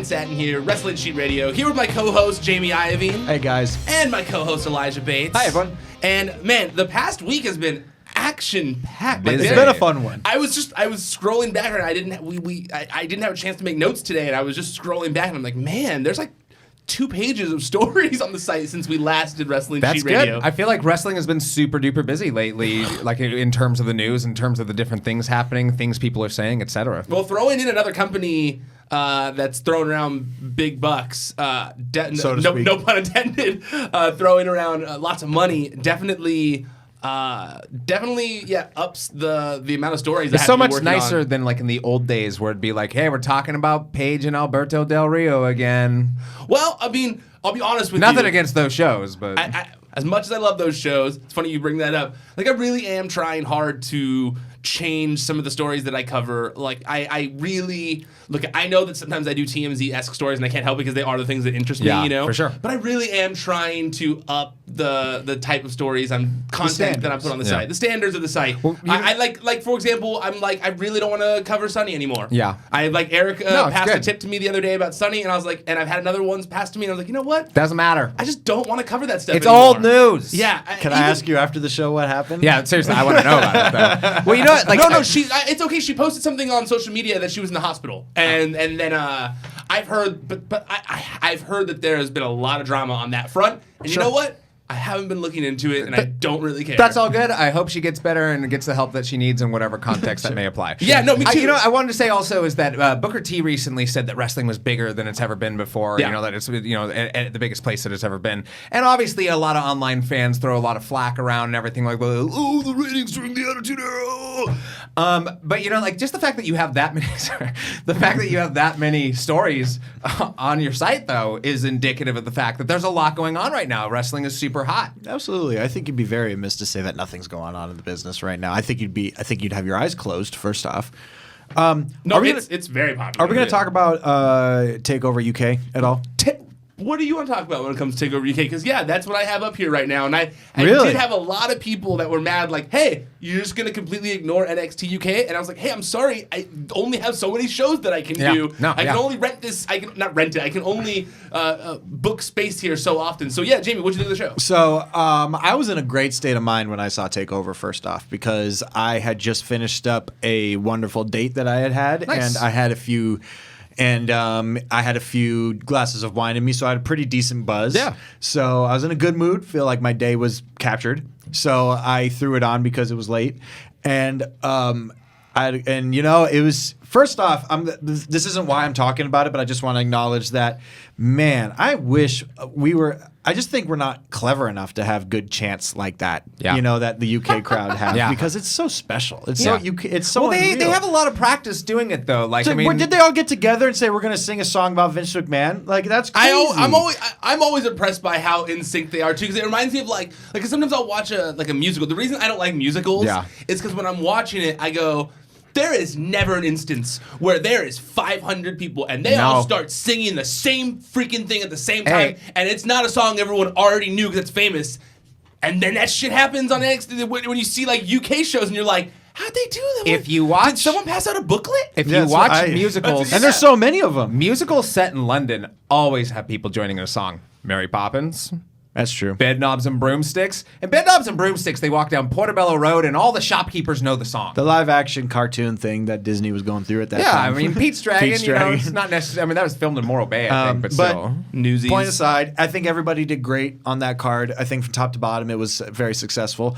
Ryan Satin here, Wrestling Sheet Radio, here with my co-host, Jamie Iovine. Hey, guys. And my co-host, Elijah Bates. Hi, everyone. And, man, the past week has been action-packed. It's been a fun one. I was scrolling back, and I didn't have a chance to make notes today, and I was just scrolling back, and I'm like, man, there's like 2 pages of stories on the site since we last did Wrestling Sheet Radio. I feel like wrestling has been super duper busy lately, like in terms of the news, in terms of the different things happening, things people are saying, etc. Well, throwing in another company that's throwing around big bucks, So to speak. no pun intended, throwing around lots of money, definitely ups the amount of stories. It's so much nicer than like in the old days where it'd be like, hey, we're talking about Paige and Alberto Del Rio again. Well, I mean, I'll be honest with you. Nothing against those shows, but as much as I love those shows, it's funny you bring that up. Like, I really am trying hard to change some of the stories that I cover. Like, I really look. I know that sometimes I do TMZ-esque stories, and I can't help it because they are the things that interest me. You know, for sure. But I really am trying to up the type of stories content that I put on the site, the standards of the site. Well, I like for example, I'm like, I really don't want to cover Sunny anymore. Yeah. I like Eric passed a tip to me the other day about Sunny, and I was like, and I've had another ones passed to me, and I was like, you know what? Doesn't matter. I just don't want to cover that stuff It's anymore. old news. Yeah. Can I ask you after the show what happened? Yeah, seriously, I want to know about it though. Well, you know what? Like, no, it's okay. She posted something on social media that she was in the hospital, and then I've heard, but I've heard that there has been a lot of drama on that front, and you know what? I haven't been looking into it, and I don't really care. That's all good. I hope she gets better and gets the help that she needs in whatever context that may apply. Yeah, no, me too. I wanted to say also is that Booker T recently said that wrestling was bigger than it's ever been before. Yeah. You know, that it's at the biggest place that it's ever been. And obviously, a lot of online fans throw a lot of flack around and everything like, oh, the ratings during the Attitude Era. But you know, like just the fact that you have that many stories on your site though is indicative of the fact that there's a lot going on right now. Wrestling is super hot. Absolutely. I think you'd be very amiss to say that nothing's going on in the business right now. I think you'd have your eyes closed first off. It's very popular. Are we going to talk about TakeOver UK at all? What do you want to talk about when it comes to TakeOver UK? Because, that's what I have up here right now. And I Really? did have a lot of people that were mad, like, hey, you're just going to completely ignore NXT UK? And I was like, hey, I'm sorry. I only have so many shows that I can do. I can only rent this. I can not rent it. I can only book space here so often. So, Jamie, what'd you think of the show? So I was in a great state of mind when I saw TakeOver first off because I had just finished up a wonderful date that I had Nice. and I had a few glasses of wine in me, so I had a pretty decent buzz. Yeah. So I was in a good mood, feel like my day was captured. So I threw it on because it was late. And it was first off, this isn't why I'm talking about it, but I just want to acknowledge that, man, I wish I just think we're not clever enough to have good chants like that. Yeah. You know, that the UK crowd has because it's so special. It's so they unreal. have a lot of practice doing it though. Like, So, I mean, did they all get together and say we're going to sing a song about Vince McMahon? Like, that's crazy. I'm always impressed by how in sync they are too, because it reminds me of like sometimes I'll watch a musical. The reason I don't like musicals is because when I'm watching it, I go, there is never an instance where there is 500 people and they all start singing the same freaking thing at the same time, and it's not a song everyone already knew because it's famous. And then that shit happens on NXT when you see like UK shows and you're like, how'd they do that? If you watch, did someone pass out a booklet? If you watch musicals, and there's so many of them. Musicals set in London always have people joining in a song. Mary Poppins. That's true. Bedknobs and Broomsticks. And Bedknobs and Broomsticks, they walk down Portobello Road, and all the shopkeepers know the song. The live-action cartoon thing that Disney was going through at that time. Yeah, I mean, Pete's Dragon, it's not necessarily... I mean, that was filmed in Morro Bay, I think, but still. Newsies. Point aside, I think everybody did great on that card. I think from top to bottom, it was very successful.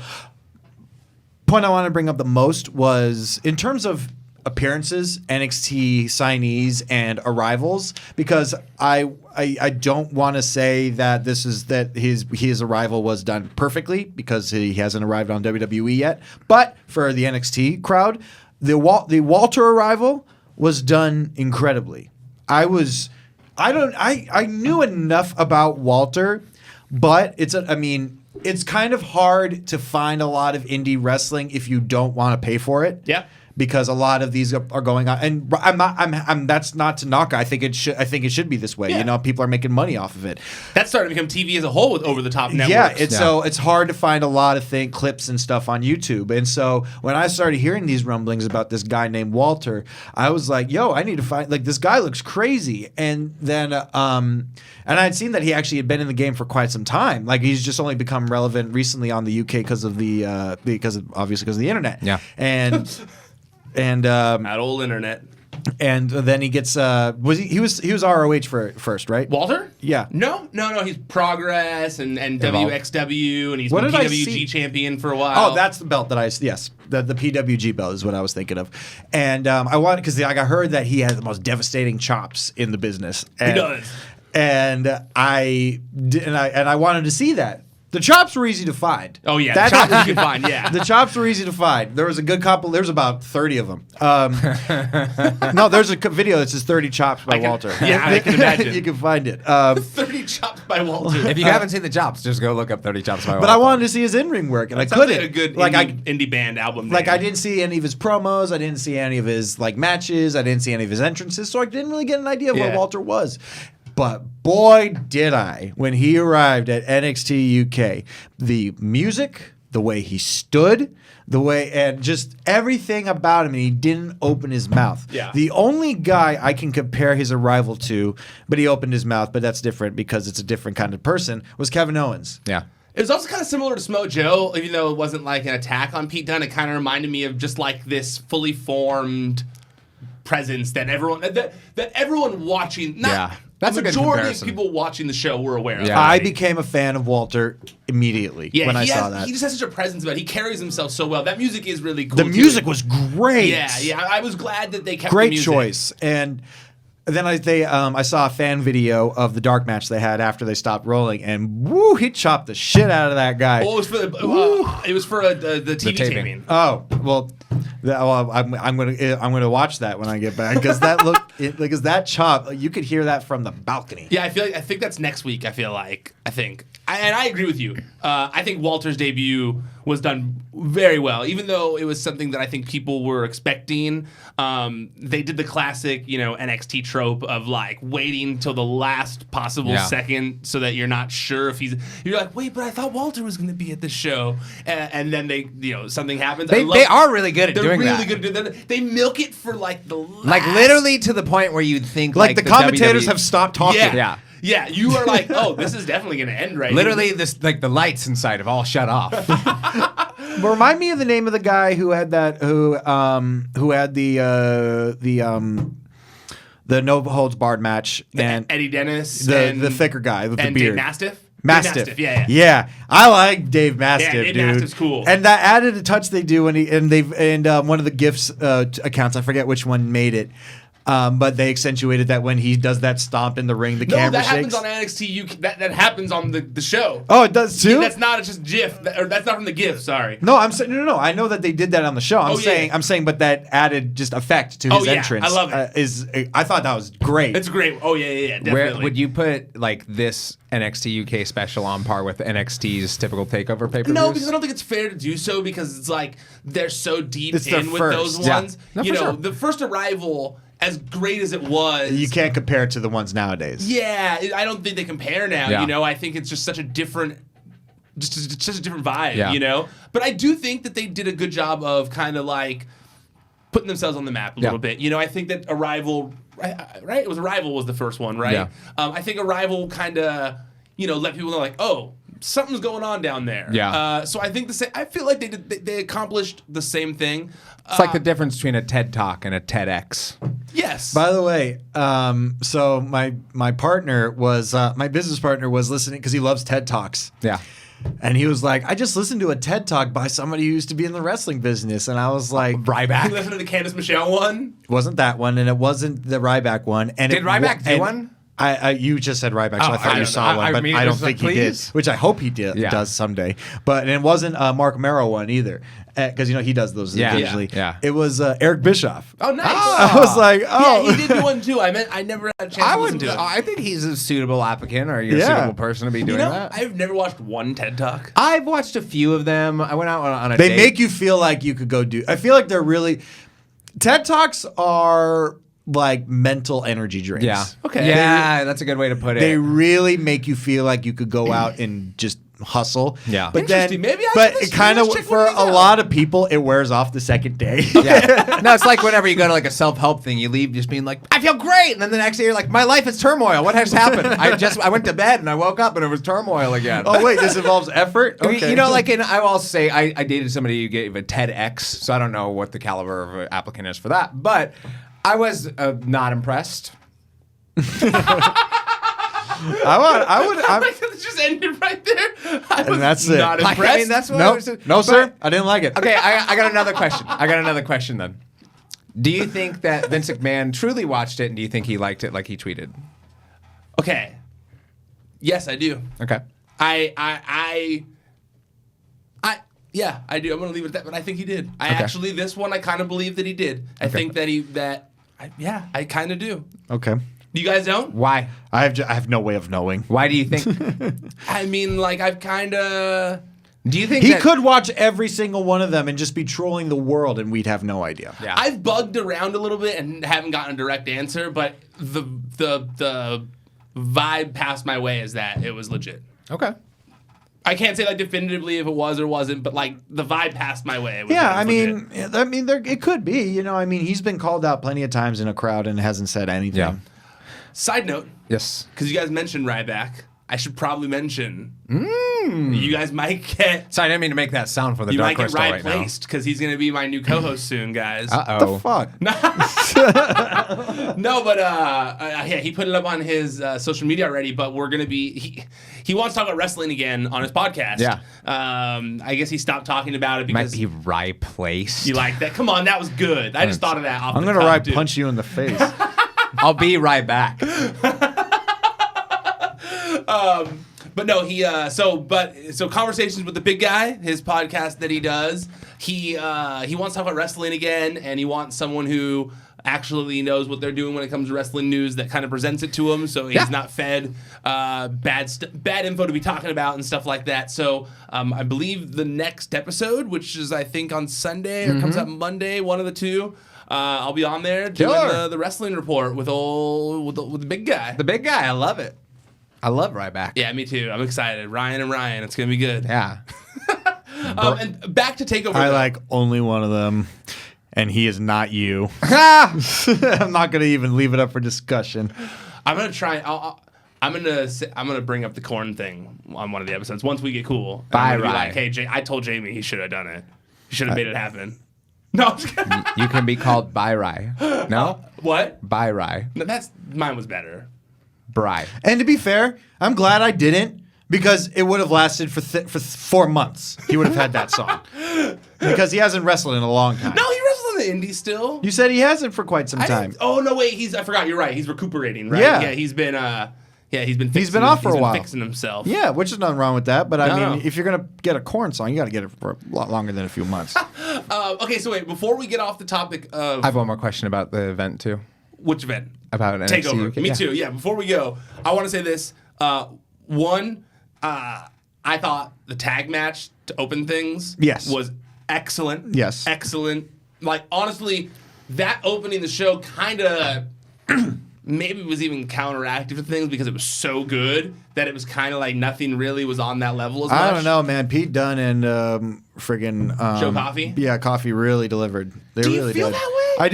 Point I want to bring up the most was, in terms of appearances, NXT signees, and arrivals, because I don't want to say that his arrival was done perfectly because he hasn't arrived on WWE yet. But for the NXT crowd, the Walter arrival was done incredibly. I knew enough about Walter, but it's kind of hard to find a lot of indie wrestling if you don't want to pay for it. Yeah. because a lot of these are going on. And I'm that's not to knock. I think it should be this way. Yeah. People are making money off of it. That's starting to become TV as a whole with over-the-top networks. Yeah, so it's hard to find a lot of clips and stuff on YouTube. And so when I started hearing these rumblings about this guy named Walter, I was like, yo, I need to find, like, this guy looks crazy. And then and I'd seen that he actually had been in the game for quite some time. Like, he's just only become relevant recently on the UK because of the internet. Yeah. And That old internet. and then he gets he was ROH first, right? Walter? Yeah. No. He's Progress and WXW, and he's What been did I PWG see? champion for a while. Oh, that's the belt that the PWG belt is what I was thinking of. And I wanted, because I heard that he has the most devastating chops in the business. And, He does. And I wanted to see that. The chops were easy to find. Oh, yeah. The chops you can find, yeah. The chops were easy to find. There was a good couple. There's about 30 of them. No, there's a video that says 30 chops by Walter. Yeah, I can imagine. You can find it. 30 chops by Walter. If you haven't seen the chops, just go look up 30 chops by Walter. But I wanted to see his in-ring work, and I Sounds couldn't. like a good indie band album. Like, name. I didn't see any of his promos. I didn't see any of his matches. I didn't see any of his entrances. So I didn't really get an idea of what Walter was. But boy, did I, when he arrived at NXT UK. The music, the way he stood, and just everything about him, and he didn't open his mouth. Yeah. The only guy I can compare his arrival to, but he opened his mouth, but that's different because it's a different kind of person, was Kevin Owens. Yeah. It was also kind of similar to Smo Joe, even though it wasn't like an attack on Pete Dunne. It kind of reminded me of just like this fully formed presence that everyone watching. That's the a good majority of comparison. people watching the show were aware of. Yeah. I became a fan of Walter immediately when I saw that. He just has such a presence about it. He carries himself so well. That music is really cool. The music was great. Yeah. I was glad that they kept Great the music. choice. And then I saw a fan video of the dark match they had after they stopped rolling, and woo, he chopped the shit out of that guy. Well, it was for the TV taping. taping. Oh well, I'm gonna watch that when I get back because because that chop, you could hear that from the balcony. Yeah, I think that's next week. I agree with you. I think Walter's debut was done very well, even though it was something that I think people were expecting. They did the classic, NXT trope of like waiting till the last possible second so that you're not sure if you're like, wait, but I thought Walter was going to be at the show, and then they, something happens. They are really good at doing that. They're really good. They milk it for like the last. Like literally to the point where you'd think Like the commentators WWE have stopped talking. Yeah. Yeah, you are like, oh, this is definitely going to end right. Literally, the lights inside have all shut off. Remind me of the name of the guy who had that who had the no holds barred match, and Eddie Dennis, the thicker guy with the and beard. Dave Mastiff. Mastiff. Dave Mastiff, yeah. Yeah, I like Dave Mastiff, Yeah, Dave dude. Mastiff's cool. And that added a touch they do, and one of the GIFs accounts, I forget which one made it. But they accentuated that when he does that stomp in the ring, the camera shakes. No, that happens on NXT UK. That happens on the show. Oh, it does too? Yeah, that's not just GIF. That's not from the GIF. Sorry. No, I'm saying no. I know that they did that on the show. I'm saying, but that added just effect to his entrance. I love it. I thought that was great. It's great. Oh yeah, definitely. Where would you put like this NXT UK special on par with NXT's typical takeover pay-per-views? No, because I don't think it's fair to do so because it's like they're so deep It's their in with first. those Yeah. ones. No, for sure. The first arrival, as great as it was, You can't compare it to the ones nowadays. Yeah, I don't think they compare now. Yeah. I think it's just such a different. Just such a different vibe, Yeah. But I do think that they did a good job of kind of like putting themselves on the map a little bit. I think that Arrival, right? It was Arrival was the first one, right? Yeah. I think Arrival kind of, let people know like, oh, something's going on down there. Yeah. So I think I feel like they accomplished the same thing. It's like the difference between a TED Talk and a TEDx. Yes. By the way, so my partner was my business partner was listening because he loves TED Talks. Yeah. And he was like, I just listened to a TED Talk by somebody who used to be in the wrestling business. And I was like, You Ryback. listen to the Candice Michelle one? it wasn't that one, and it wasn't the Ryback one. And Did Ryback do one? You just said Ryback, so Oh, I thought I you don't saw know. one, I but mean, I don't just think like, he did, please. which I hope he Yeah. does someday. But it wasn't Mark Romero one either, because he does those occasionally. Yeah. It was Eric Bischoff. Oh, nice. I was like, oh. Yeah, he did do one too. I never had a chance to listen to it. I think he's a suitable applicant, or you're a Yeah. suitable person to be doing that. I've never watched one TED Talk. I've watched a few of them. I went out on a They date. make you feel like you could go do. I feel like they're really. TED Talks are like mental energy drinks. Yeah. Okay. Yeah, that's a good way to put it. They really make you feel like you could go out and just hustle. Yeah. But then, Interesting. Maybe I but should it kind of check for one of a these lot out. of people, it wears off the second day. Yeah. No, it's like whenever you go to like a self-help thing, you leave just being like, I feel great. And then the next day you're like, my life is turmoil. What has happened? I went to bed and I woke up and it was turmoil again. Oh wait, this involves effort. I mean, Okay. you know, like, I will also say I dated somebody who gave a TEDx, so I don't know what the caliber of an applicant is for that, but I was not impressed. I would. It just ended right there. I was that's it. not Like, impressed. I mean, that's what I No, was. no, sir. but- I didn't like it. Okay, I got another question. Then. Do you think that Vince McMahon truly watched it, and do you think he liked it like he tweeted? Okay. Yes, I do. Okay. Yeah, I do. I'm gonna leave it at that, but I think he did. Actually, this one I kind of believe that he did. I think that I kind of do. Okay. You guys don't? Why? I have no way of knowing. Why do you think? I mean, like I've kind of. Do you think He that, could watch every single one of them and just be trolling the world, and we'd have no idea. Yeah. I've bugged around a little bit and haven't gotten a direct answer, but the vibe passed my way is that it was legit. Okay. I can't say like definitively if it was or wasn't, but like the vibe passed my way. Yeah, It was legit. there it could be. You know, I mean, he's been called out plenty of times in a crowd and hasn't said anything. Yeah. Side note, Yes. because you guys mentioned Ryback, I should probably mention you guys might get Sorry, I didn't mean to make that sound for the you Dark might get Crystal right now. placed because he's gonna be my new co-host soon, guys. What the fuck? No, but yeah, he put it up on his social media already. But we're gonna be he wants to talk about wrestling again on his podcast. Yeah. I guess he stopped talking about it Might because be replaced. you like that. Come on, that was good. I just thought of that. I'm gonna punch you in the face. I'll be right back. But no, he so conversations with the big guy, his podcast that he does. He wants to talk about wrestling again, and he wants someone who actually knows what they're doing when it comes to wrestling news that kind of presents it to him, so he's not fed bad info to be talking about and stuff like that. So I believe the next episode, which is I think on Sunday or comes out Monday, one of the two. I'll be on there doing the wrestling report with the big guy. The big guy, I love it. I love Ryback. Yeah, me too. I'm excited. Ryan and Ryan, it's gonna be good. Yeah. And back to TakeOver. I though. like only one of them, and he is not you. I'm not gonna even leave it up for discussion. I'm gonna try. I'm gonna bring up the corn thing on one of the episodes once we get cool. Bye, I'm gonna be Ryan. like, hey, I told Jamie he should have done it. He should have made it happen. No, I'm just kidding. You can be called Bye-Rye. No? What? Bye-Rye. No, mine was better. Bry. And to be fair, I'm glad I didn't, because it would have lasted for 4 months. He would have had that song because he hasn't wrestled in a long time. No, he wrestles in the indies still. You said he hasn't for quite some I time. didn't- Oh no, wait. I forgot. You're right. He's recuperating. Right? Yeah. He's been. He's been off for a while. Fixing himself. Yeah, which is nothing wrong with that. But I No. mean, if you're gonna get a corn song, you got to get it for a lot longer than a few months. Okay, so wait. Before we get off the topic of I have one more question about the event, too. which event? About NXT TakeOver. UK. Me Yeah. too. Yeah. Before we go, I want to say this. One, I thought the tag match to open things Yes. was excellent. Yes. Excellent. Like, honestly, that opening the show kind of maybe was even counteractive to things because it was so good that it was kind of like nothing really was on that level as much. I don't know, man. Pete Dunne and Joe Coffey? Yeah, Coffey really delivered. They Do you really feel did. that way?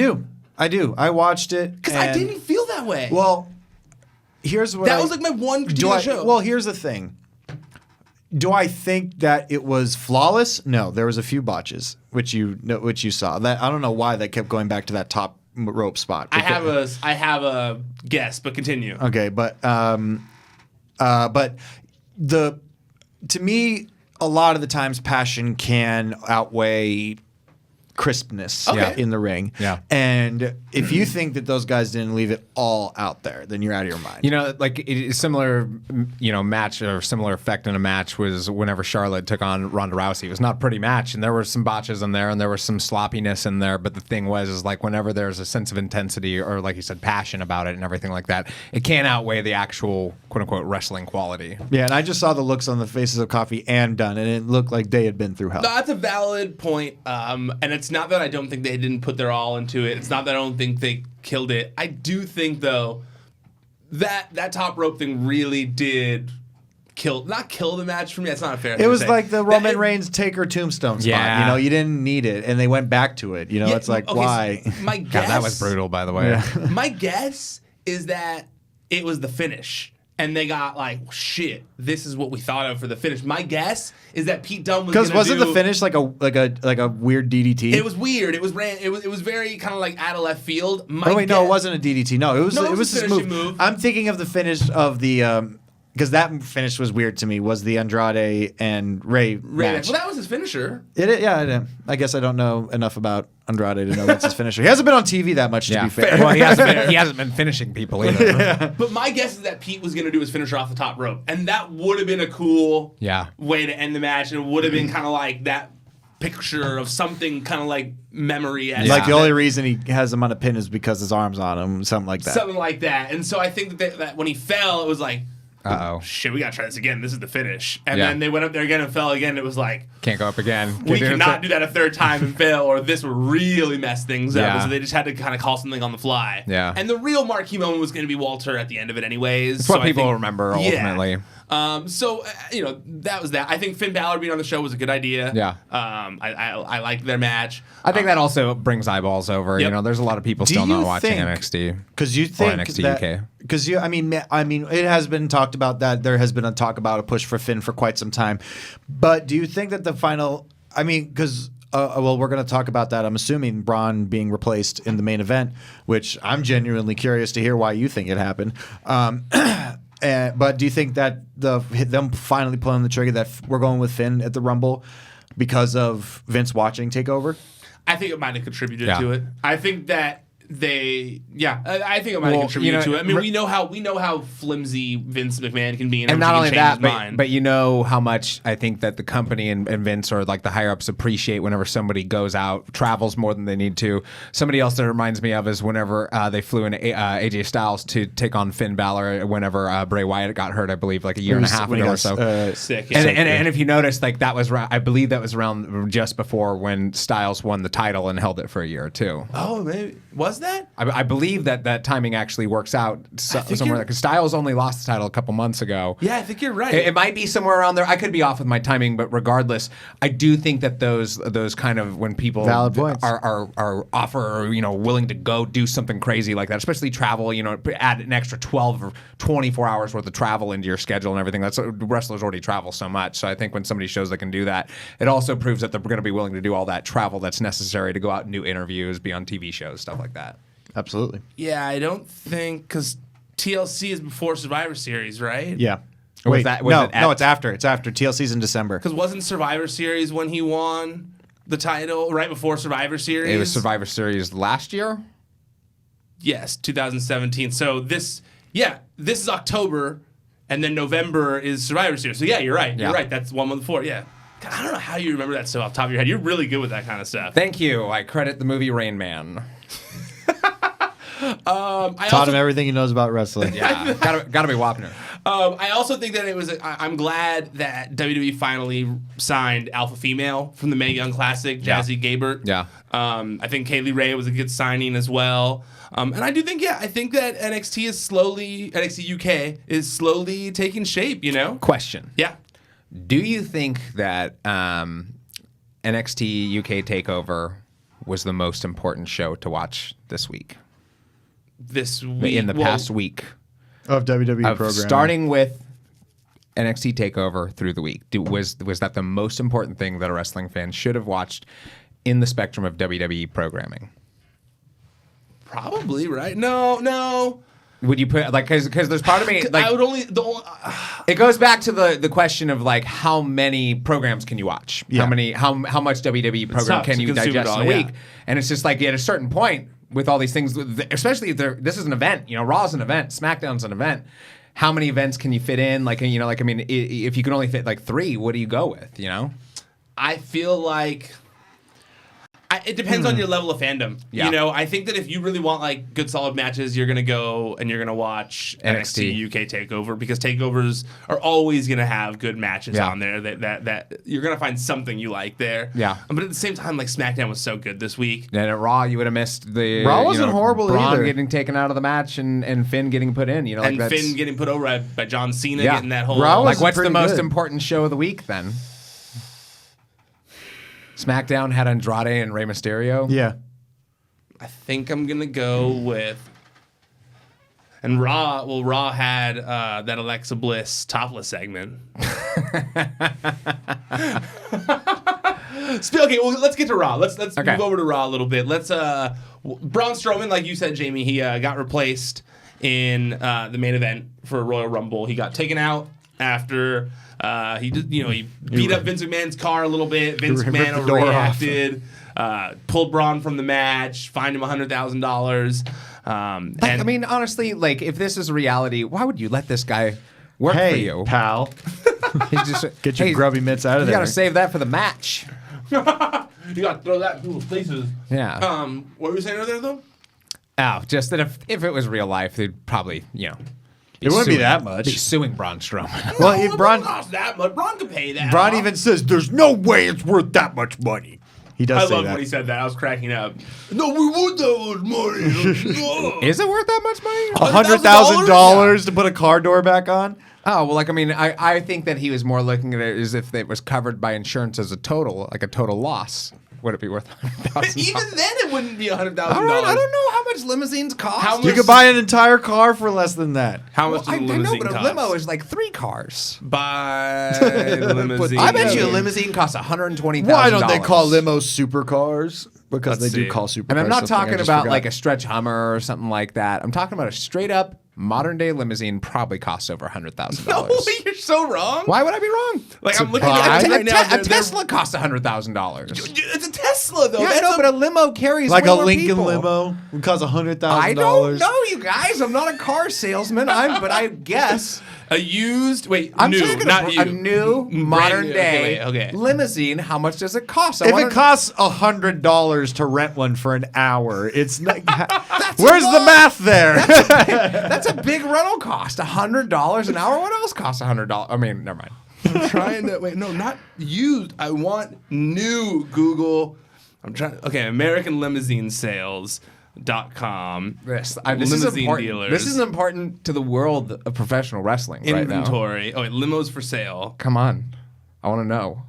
I do. I watched it Because I didn't feel that way. Well, here's what that was like my one critique of the show. Well, here's the thing. Do I think that it was flawless? No, there was a few botches, which you saw. That I don't know why that kept going back to that top rope spot. I have a guess, but continue. Okay, but to me, a lot of the times passion can outweigh crispness in the ring. Yeah. And if you think that those guys didn't leave it all out there, then you're out of your mind. You know, like similar, match or similar effect in a match was whenever Charlotte took on Ronda Rousey. It was not a pretty match, and there were some botches in there, and there was some sloppiness in there. But the thing is like whenever there's a sense of intensity or, like you said, passion about it and everything like that, it can't outweigh the actual quote unquote wrestling quality. Yeah, and I just saw the looks on the faces of Coffey and Dunn, and it looked like they had been through hell. No, that's a valid point, and it's It's not that I don't think they didn't put their all into it. It's not that I don't think they killed it. I do think, though, that top rope thing really did not kill the match for me. That's not a fair thing It was to say. like the Roman Reigns Taker tombstone spot. Yeah. You know, you didn't need it, and they went back to it. You know, it's like, okay, why? So my guess, God, that was brutal, by the way. My guess is that it was the finish. And they got like, shit, this is what we thought of for the finish. My guess is that Pete Dunne was Because wasn't the finish like a weird DDT? It was weird. It was very kind of like out of left field. No, it wasn't a DDT. No, it was a this finishing move. I'm thinking of the finish of the because that finish was weird to me. Was the Andrade and Ray match? Well, that was his finisher. I guess I don't know enough about Andrade to know that's his finisher. He hasn't been on TV that much, to be fair. Well, he hasn't been finishing people either. But my guess is that Pete was going to do his finisher off the top rope, and that would have been a cool way to end the match, and it would have been kind of like that picture of something kind of like memory. Like the only reason he has him on a pin is because his arm's on him, something like that. Something like that. And so I think that when he fell, it was like, uh-oh. Shit, we got to try this again. This is the finish. And then they went up there again and fell again. It was like, can't go up again. We cannot do that a third time and fail, or this will really mess things up. Yeah. So they just had to kind of call something on the fly. Yeah. And the real marquee moment was going to be Walter at the end of it anyways. It's what people remember ultimately. Yeah. That was that. I think Finn Balor being on the show was a good idea. Yeah. I liked their match. I think that also brings eyeballs over. Yep. You know, there's a lot of people still not watching NXT. Because you think NXT that, UK. Because I mean, it has been talked about that there has been a talk about a push for Finn for quite some time. But do you think that the final? I mean, because. We're going to talk about that. I'm assuming Braun being replaced in the main event, which I'm genuinely curious to hear why you think it happened. But do you think that them finally pulling the trigger that we're going with Finn at the Rumble because of Vince watching TakeOver? I think it might have contributed to it. I think that I think it might have contributed to it. I mean, we know how flimsy Vince McMahon can be, and not only that, but you know how much I think that the company and Vince or like the higher ups appreciate whenever somebody goes out, travels more than they need to. Somebody else that reminds me of is whenever they flew in AJ Styles to take on Finn Balor whenever Bray Wyatt got hurt, I believe, like a year and a half ago or so. Sick. And if you notice, like that was I believe that was around just before when Styles won the title and held it for a year or two. Oh, maybe was that? I believe that timing actually works out somewhere because Styles only lost the title a couple months ago. Yeah, I think you're right. It might be somewhere around there. I could be off with my timing, but regardless, I do think that those kind of when people are offer or willing to go do something crazy like that, especially travel, add an extra 12 or 24 hours worth of travel into your schedule and everything. That's wrestlers already travel so much. So I think when somebody shows they can do that, it also proves that they're going to be willing to do all that travel that's necessary to go out and do interviews, be on TV shows, stuff like that. Absolutely. Yeah, I don't think because TLC is before Survivor Series, right? Yeah. Wait, no, it's after. It's after. TLC's in December. Because wasn't Survivor Series when he won the title right before Survivor Series? It was Survivor Series last year? Yes, 2017. So this is October, and then November is Survivor Series. So yeah, you're right. You're right. That's 1 month before. Yeah. God, I don't know how you remember that stuff off the top of your head. You're really good with that kind of stuff. Thank you. I credit the movie Rain Man. Taught him everything he knows about wrestling. Yeah, gotta be Wapner. I also think that it was. I'm glad that WWE finally signed Alpha Female from the Mae Young Classic, Jazzy Gabert. Yeah. I think Kaylee Ray was a good signing as well. And I do think, I think that NXT UK is slowly taking shape. Question. Yeah. Do you think that NXT UK TakeOver was the most important show to watch this week? In the past week of WWE programming, starting with NXT TakeOver through the week, was that the most important thing that a wrestling fan should have watched in the spectrum of WWE programming? Probably, right? No. Would you put because there's part of me like I would only it goes back to the question of like how many programs can you watch? Yeah. How much WWE program can you digest in a week? And it's just like at a certain point with all these things, especially if this is an event, Raw is an event, SmackDown's an event. How many events can you fit in? Like if you can only fit like 3, what do you go with? I feel like It depends on your level of fandom. Yeah. You know, I think that if you really want like good solid matches, you're gonna go and you're gonna watch NXT UK TakeOver, because takeovers are always gonna have good matches on there. That you're gonna find something you like there. Yeah. But at the same time, like SmackDown was so good this week. And at Raw, you would have missed the Raw wasn't horrible Braun either. getting taken out of the match and Finn getting put in. You know, like And Finn getting put over by John Cena, Yeah. getting that whole Raw like was what's the pretty most good. important show of the week then? SmackDown had Andrade and Rey Mysterio. Yeah. I think I'm gonna go with. And Raw had that Alexa Bliss topless segment. Okay, well, let's get to Raw. Let's move over to Raw a little bit. Let's Braun Strowman, like you said, Jamie, he got replaced in the main event for Royal Rumble. He got taken out after he beat up Vince McMahon's car a little bit. Vince McMahon overreacted, pulled Braun from the match, fined him $100,000. I mean, honestly, like if this is reality, why would you let this guy work for you, pal? He's just, Get your grubby mitts out of you there. got to save that for the match. You got to throw that in people's faces. Yeah. What were you saying earlier, though? Oh, just that if it was real life, they'd probably, It wouldn't be that much. Be suing Braun Strowman. Well, if Braun Braun cost that much. Braun could pay that. Braun off. even says there's no way it's worth that much money. He does I say love that. when he said that. I was cracking up. No, we want that much money. Is it worth that much money? $100,000 to put a car door back on? Oh, well, like, I mean, I think that he was more looking at it as if it was covered by insurance as a total, like a total loss. Would it be worth $100,000? Even then, it wouldn't be $100,000. All right, I don't know how much limousines cost. How You much- could buy an entire car for less than that. How much I does a know, limousine but cost? a limo is like 3 cars. Buy limousine. I bet you a limousine costs $120,000. Why don't they call limos supercars? Because Let's they see. do call supercars. And I'm not something I talking just about forgot. like a stretch Hummer or something like that. I'm talking about a straight up modern day limousine probably costs over $100,000. No, you're so wrong. Why would I be wrong? Like, I'm looking buy- at it right now. A Tesla costs $100,000. It's a Tesla, though. Yeah, I That's know, but a limo carries like way a more Lincoln people. limo would cost $100,000. I don't know, you guys. I'm not a car salesman. But I guess a used. Wait, I'm new, talking not you. a new Brand modern new. day Okay. limousine. How much does it cost? If it costs $100 to rent one for an hour, it's not. Where's the math there? that's a big rental cost. $100 an hour. What else costs $100? I mean, never mind. I'm trying to wait. No, not used. I want new. Google. I'm trying. Okay, American Limousine Sales.com. This is limousine important. dealers. This is important to the world of professional wrestling right now. Inventory. Oh, wait, limos for sale. Come on, I want to know.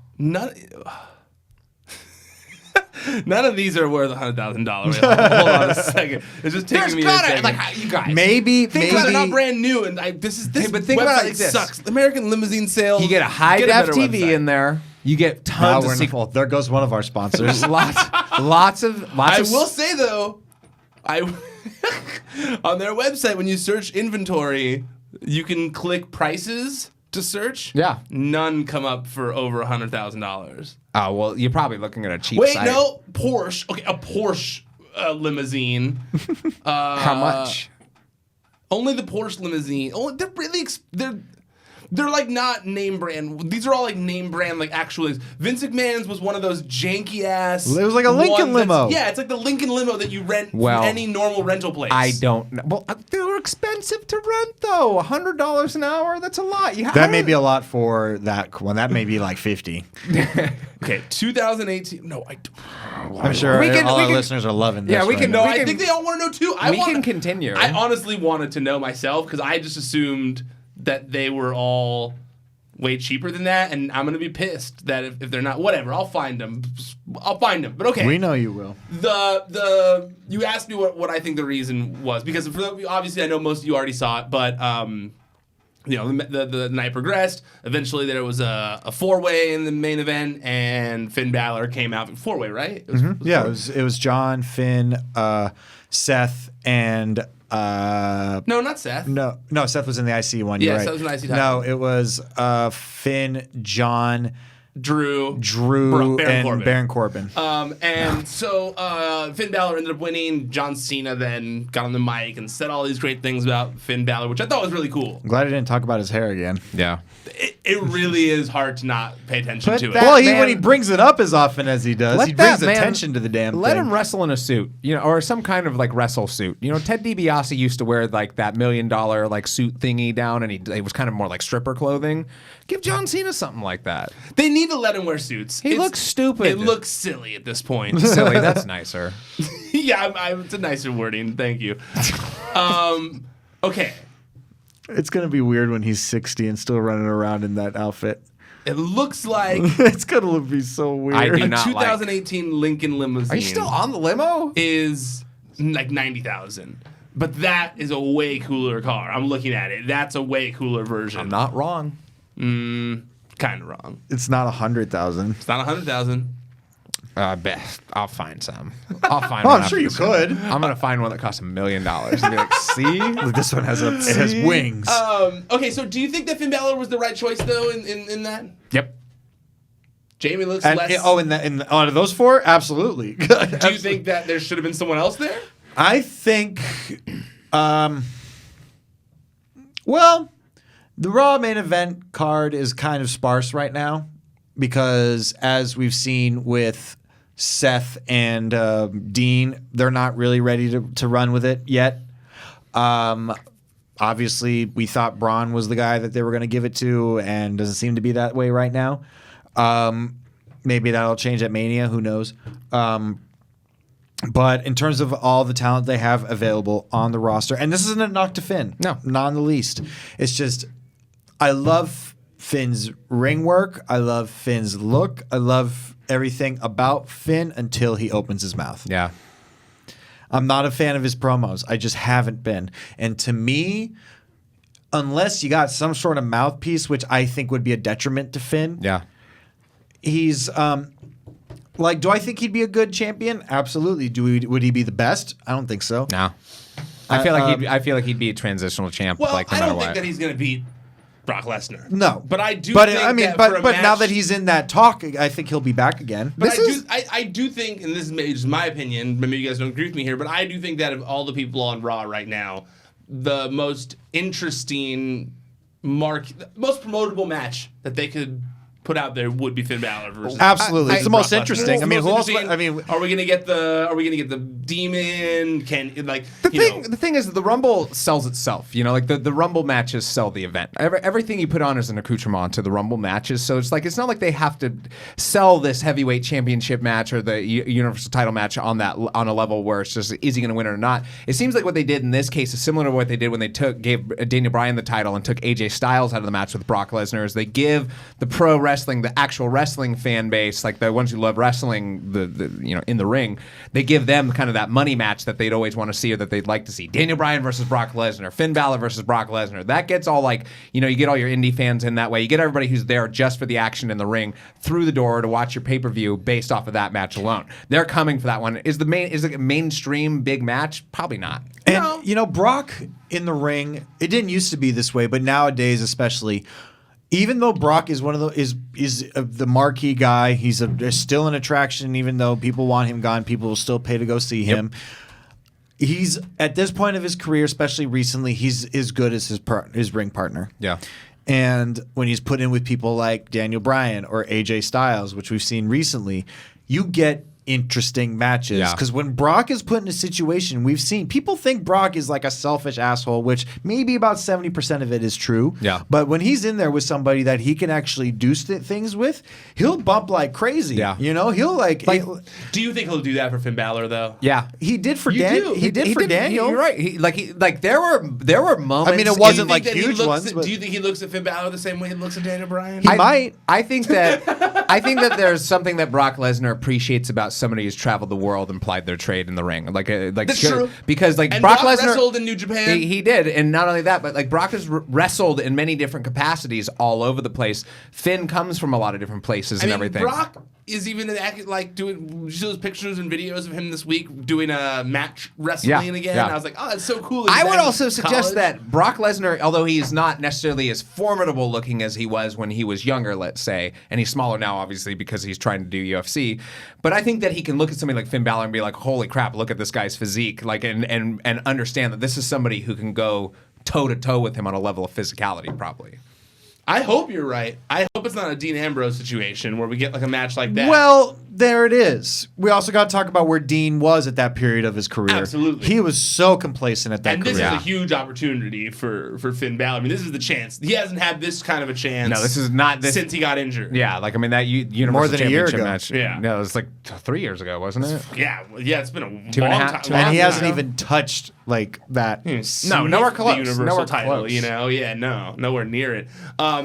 None of these are worth $100,000. Hold on a second. It's just taking There's me a gotta second. like you guys. maybe Think about it, not brand new, and this Hey, but think about it website like this. sucks. American Limousine Sales. You get a high Get def better TV website. in there. You get Now tons we're of in the fault. There goes one of our sponsors. lots of. I will say though, on their website when you search inventory, you can click prices to search. Yeah. None come up for over $100,000. Oh well, you're probably looking at a cheap Wait, site. no, Porsche. Okay, a Porsche limousine. How much? Only the Porsche limousine. Oh, they're really they're like not name brand. These are all like name brand, like actually. Vince McMahon's was one of those janky ass. It was like a Lincoln one that's- limo. Yeah, it's like the Lincoln limo that you rent Well, from any normal rental place. I don't know. Well, they were expensive to rent though. $100 an hour. That's a lot. That may be a lot for that one. That may be like 50. Okay, 2018. No, I'm sure We can- all we our can- listeners are loving this. Yeah, we right can- now. No, We I can- think they all want to know too. We can continue. I honestly wanted to know myself because I just assumed that they were all way cheaper than that, and I'm gonna be pissed that if they're not. Whatever, I'll find them. But okay. We know you will. You asked me what I think the reason was because obviously I know most of you already saw it, but the night progressed. Eventually there was a 4-way in the main event, and Finn Balor came out 4-way, right? It was, Yeah, it was John, Finn, Seth, and no, not Seth. no, Seth was in the IC one. Yeah, You're right. Seth was in the IC No, it was Finn, John, Drew, Baron Corbin. So Finn Balor ended up winning. John Cena then got on the mic and said all these great things about Finn Balor, which I thought was really cool. I'm glad I didn't talk about his hair again. Yeah. It really is hard to not pay attention to it. Well, when he brings it up as often as he does, he brings attention to the damn thing. Let him wrestle in a suit, or some kind of like wrestle suit. Ted DiBiase used to wear like that $1 million like suit thingy down, and it was kind of more like stripper clothing. Give John Cena something like that. They need to let him wear suits. He looks stupid. It looks silly at this point. Silly, that's nicer. Yeah, it's a nicer wording. Thank you. Okay. It's going to be weird when he's 60 and still running around in that outfit. It looks like it's going to be so weird. I do a not 2018 Lincoln limousine. Are you still on the limo? Is like 90,000. But that is a way cooler car. I'm looking at it. That's a way cooler version. I'm not wrong. Kind of wrong. It's not 100,000. It's not 100,000. I'll find some. I'll find Oh, one. I'm sure you could. I'm going to find one that costs $1 million and be like, see? Look, this one has it has wings. Okay, so do you think that Finn Balor was the right choice, though, in that? Yep. Jamie looks And, less... out of those four, absolutely. Do you think that there should have been someone else there? I think, well, the Raw main event card is kind of sparse right now because, as we've seen with Seth and Dean, they're not really ready to run with it yet. Obviously, we thought Braun was the guy that they were going to give it to, and doesn't seem to be that way right now. Maybe that'll change at Mania. Who knows? But in terms of all the talent they have available on the roster, and this isn't a knock to Finn. No. Not in the least. It's just, I love Finn's ring work. I love Finn's look. I love everything about Finn until he opens his mouth. Yeah. I'm not a fan of his promos. I just haven't been. And to me, unless you got some sort of mouthpiece, which I think would be a detriment to Finn. Yeah. He's do I think he'd be a good champion? Absolutely. Would he be the best? I don't think so. No. I feel like he'd be a transitional champ. Well, like, no I matter don't think what. that he's going to beat Brock Lesnar. No, but I do. But think I mean, that but for a but match, now that he's in that talk, I think he'll be back again. But I do think, and this is maybe just my opinion, maybe you guys don't agree with me here, but I do think that of all the people on Raw right now, the most interesting most promotable match that they could put out there would be Finn Balor versus. Absolutely, it's the most Brock Lesnar. interesting. I mean, who else? I mean, are we gonna get the Demon? The thing is, the Rumble sells itself. Like the Rumble matches sell the event. Everything you put on is an accoutrement to the Rumble matches. So it's not like they have to sell this heavyweight championship match or the Universal title match on a level where it's just is he going to win or not. It seems like what they did in this case is similar to what they did when they gave Daniel Bryan the title and took AJ Styles out of the match with Brock Lesnar. Is they give the pro wrestling, the actual wrestling fan base, like the ones who love wrestling, in the ring, they give them kind of that money match that they'd always want to see or that they'd like to see. Daniel Bryan versus Brock Lesnar, Finn Balor versus Brock Lesnar. That gets all you get all your indie fans in that way. You get everybody who's there just for the action in the ring through the door to watch your pay-per-view based off of that match alone. They're coming for that one. Is it a mainstream big match? Probably not. And Brock in the ring, it didn't used to be this way, but nowadays especially, even though Brock is one of the marquee guy, he's still an attraction. Even though people want him gone, people will still pay to go see him. He's at this point of his career, especially recently, he's as good as his ring partner. Yeah. And when he's put in with people like Daniel Bryan or AJ Styles, which we've seen recently, you get interesting matches. Yeah. Because when Brock is put in a situation, we've seen people think Brock is like a selfish asshole, which maybe about 70% of it is true. Yeah. But when he's in there with somebody that he can actually do things with, he'll bump like crazy. Yeah. He'll do you think he'll do that for Finn Balor though? Yeah. He did for Daniel. He did for Daniel. You're right. There were moments. I mean, it wasn't like huge ones. Do you think he looks at Finn Balor the same way he looks at Daniel Bryan? He might. I think that there's something that Brock Lesnar appreciates about somebody who's traveled the world and plied their trade in the ring. That's true. Because and Brock Lesnar wrestled in New Japan. He did, and not only that, but Brock has wrestled in many different capacities all over the place. Finn comes from a lot of different places and everything. Brock is even like doing those pictures and videos of him this week doing a match wrestling again. Yeah. I was like, oh, it's so cool. I would also suggest that Brock Lesnar, although he's not necessarily as formidable looking as he was when he was younger, let's say, and he's smaller now, obviously, because he's trying to do UFC, but I think that he can look at somebody like Finn Balor and be like, holy crap, look at this guy's physique, like, and understand that this is somebody who can go toe-to-toe with him on a level of physicality, probably. I hope you're right. I hope it's not a Dean Ambrose situation where we get like a match like that. Well, there it is. We also got to talk about where Dean was at that period of his career. Absolutely. He was so complacent at that and career. this is a huge opportunity for Finn Balor. I mean, this is the chance. He hasn't had this kind of a chance. No, this is not this since he got injured. Yeah, like I mean that Universal More than a year Championship ago. match. Yeah. No, it was like 3 years ago, wasn't it? Yeah, it's been a long and a half- time. 2.5 and he years hasn't ago? even touched like that. No, nowhere close. The Universal Nowhere title, close. you know? Yeah, nowhere near it.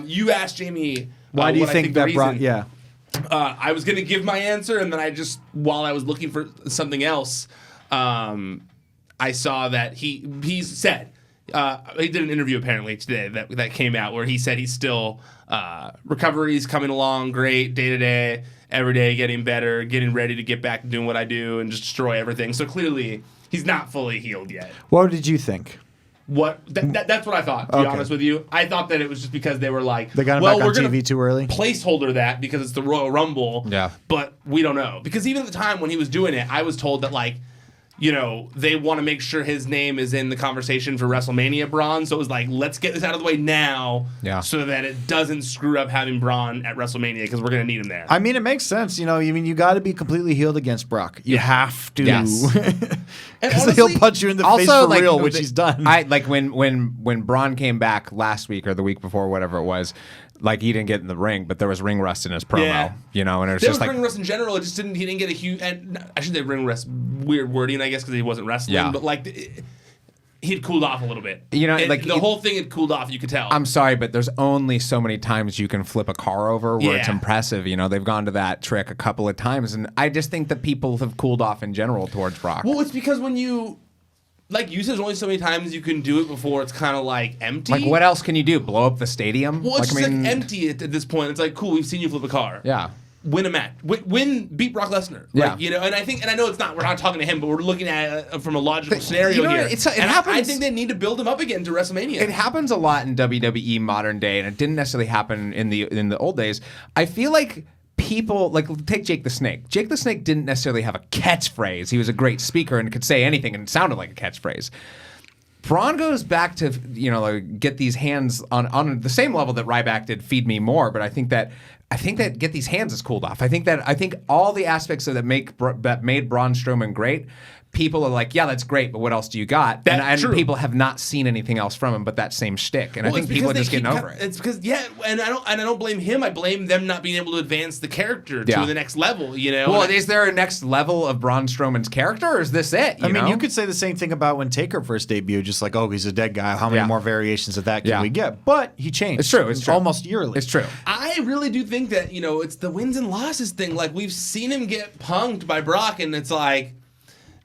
You asked Jamie. Why do you what I think the that brought? reason- Yeah. I was going to give my answer, and then while I was looking for something else, I saw that he said, he did an interview apparently today that came out where he said he's still, recovery's coming along great, day to day, every day getting better, getting ready to get back to doing what I do and just destroy everything. So clearly, he's not fully healed yet. What did you think? That's what I thought, to be honest with you. I thought that it was just because they were like, They got him back on TV too early? Placeholder that because it's the Royal Rumble. Yeah. But we don't know. Because even at the time when he was doing it, I was told that, like, you know, they want to make sure his name is in the conversation for WrestleMania Braun. So it was like, let's get this out of the way now so that it doesn't screw up having Braun at WrestleMania because we're going to need him there. I mean, it makes sense. You know, I mean, you got to be completely healed against Brock. You have to. Yes. Because he'll punch you in the face for real, which he's done. I like when Braun came back last week or the week before, whatever it was. Like he didn't get in the ring, but there was ring rust in his promo, you know, and it was there just was like ring rust in general. He didn't get a huge. And I should say ring rust. Weird wording, I guess, because he wasn't wrestling. But like, he'd cooled off a little bit. You know, like the whole thing had cooled off. You could tell. I'm sorry, but there's only so many times you can flip a car over where it's impressive. You know, they've gone to that trick a couple of times, and I just think that people have cooled off in general towards Brock. Well, it's because when you. Like you said, there's only so many times you can do it before it's kind of like empty. Like what else can you do? Blow up the stadium? Well, it's like, just like empty at this point. It's like, cool, we've seen you flip a car. Yeah. Win a match. Beat Brock Lesnar. Yeah. Like, you know, and I know it's not, we're not talking to him, but we're looking at it from a logical scenario you know, here. it and happens. I think they need to build him up again to WrestleMania. It happens a lot in WWE modern day, and it didn't necessarily happen in the old days. I feel like people, like, take Jake the Snake. Jake the Snake didn't necessarily have a catchphrase. He was a great speaker and could say anything, and it sounded like a catchphrase. Braun goes back to, you know, like, get these hands on the same level that Ryback did, feed me more, but I think that get these hands is cooled off. I think all the aspects that made Braun Strowman great, people are like, yeah, that's great, but what else do you got? And people have not seen anything else from him but that same shtick. And I think people are just getting over it. It's because and I don't blame him. I blame them not being able to advance the character to the next level. You know. Well, is there a next level of Braun Strowman's character, or is this it? I mean, you could say the same thing about when Taker first debuted, just like, oh, he's a dead guy. How many more variations of that can we get? But he changed. It's true. It's true. Almost yearly. It's true. I really do think that, you know, it's the wins and losses thing. Like, we've seen him get punked by Brock, and it's like.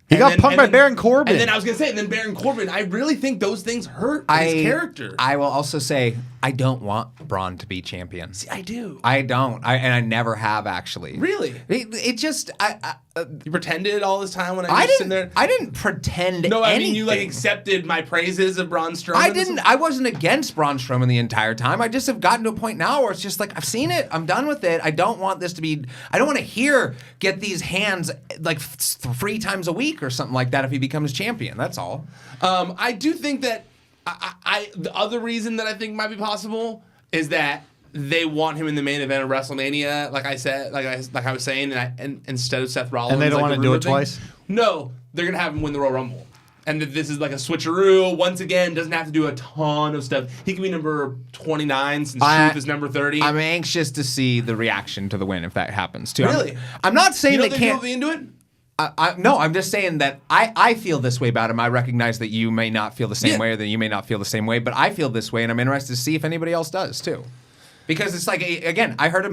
He got punked by Baron Corbin. And then I was going to say, and then Baron Corbin. I really think those things hurt his character. I will also say, I don't want Braun to be champion. See, I do. I don't. And I never have, actually. Really? It just... you pretended all this time when I was sitting there? I didn't pretend No, I anything. mean, you like accepted my praises of Braun Strowman. I didn't. I wasn't against Braun Strowman the entire time. I just have gotten to a point now where it's just like, I've seen it. I'm done with it. I don't want this to be... I don't want to get these hands like 3 times a week or something like that if he becomes champion. That's all. I do think that the other reason that I think might be possible is that they want him in the main event of WrestleMania, like I said, like I was saying, and instead of Seth Rollins. And they don't like want to do it twice? No, they're gonna have him win the Royal Rumble, and that this is like a switcheroo. Once again, doesn't have to do a ton of stuff. He can be number 29 since Truth is number 30. I'm anxious to see the reaction to the win if that happens too. Really? I'm not saying they can't. You'll be into it. No, I'm just saying that I feel this way about him. I recognize that you may not feel the same way, or that you may not feel the same way, but I feel this way, and I'm interested to see if anybody else does too. Because it's like, again, I heard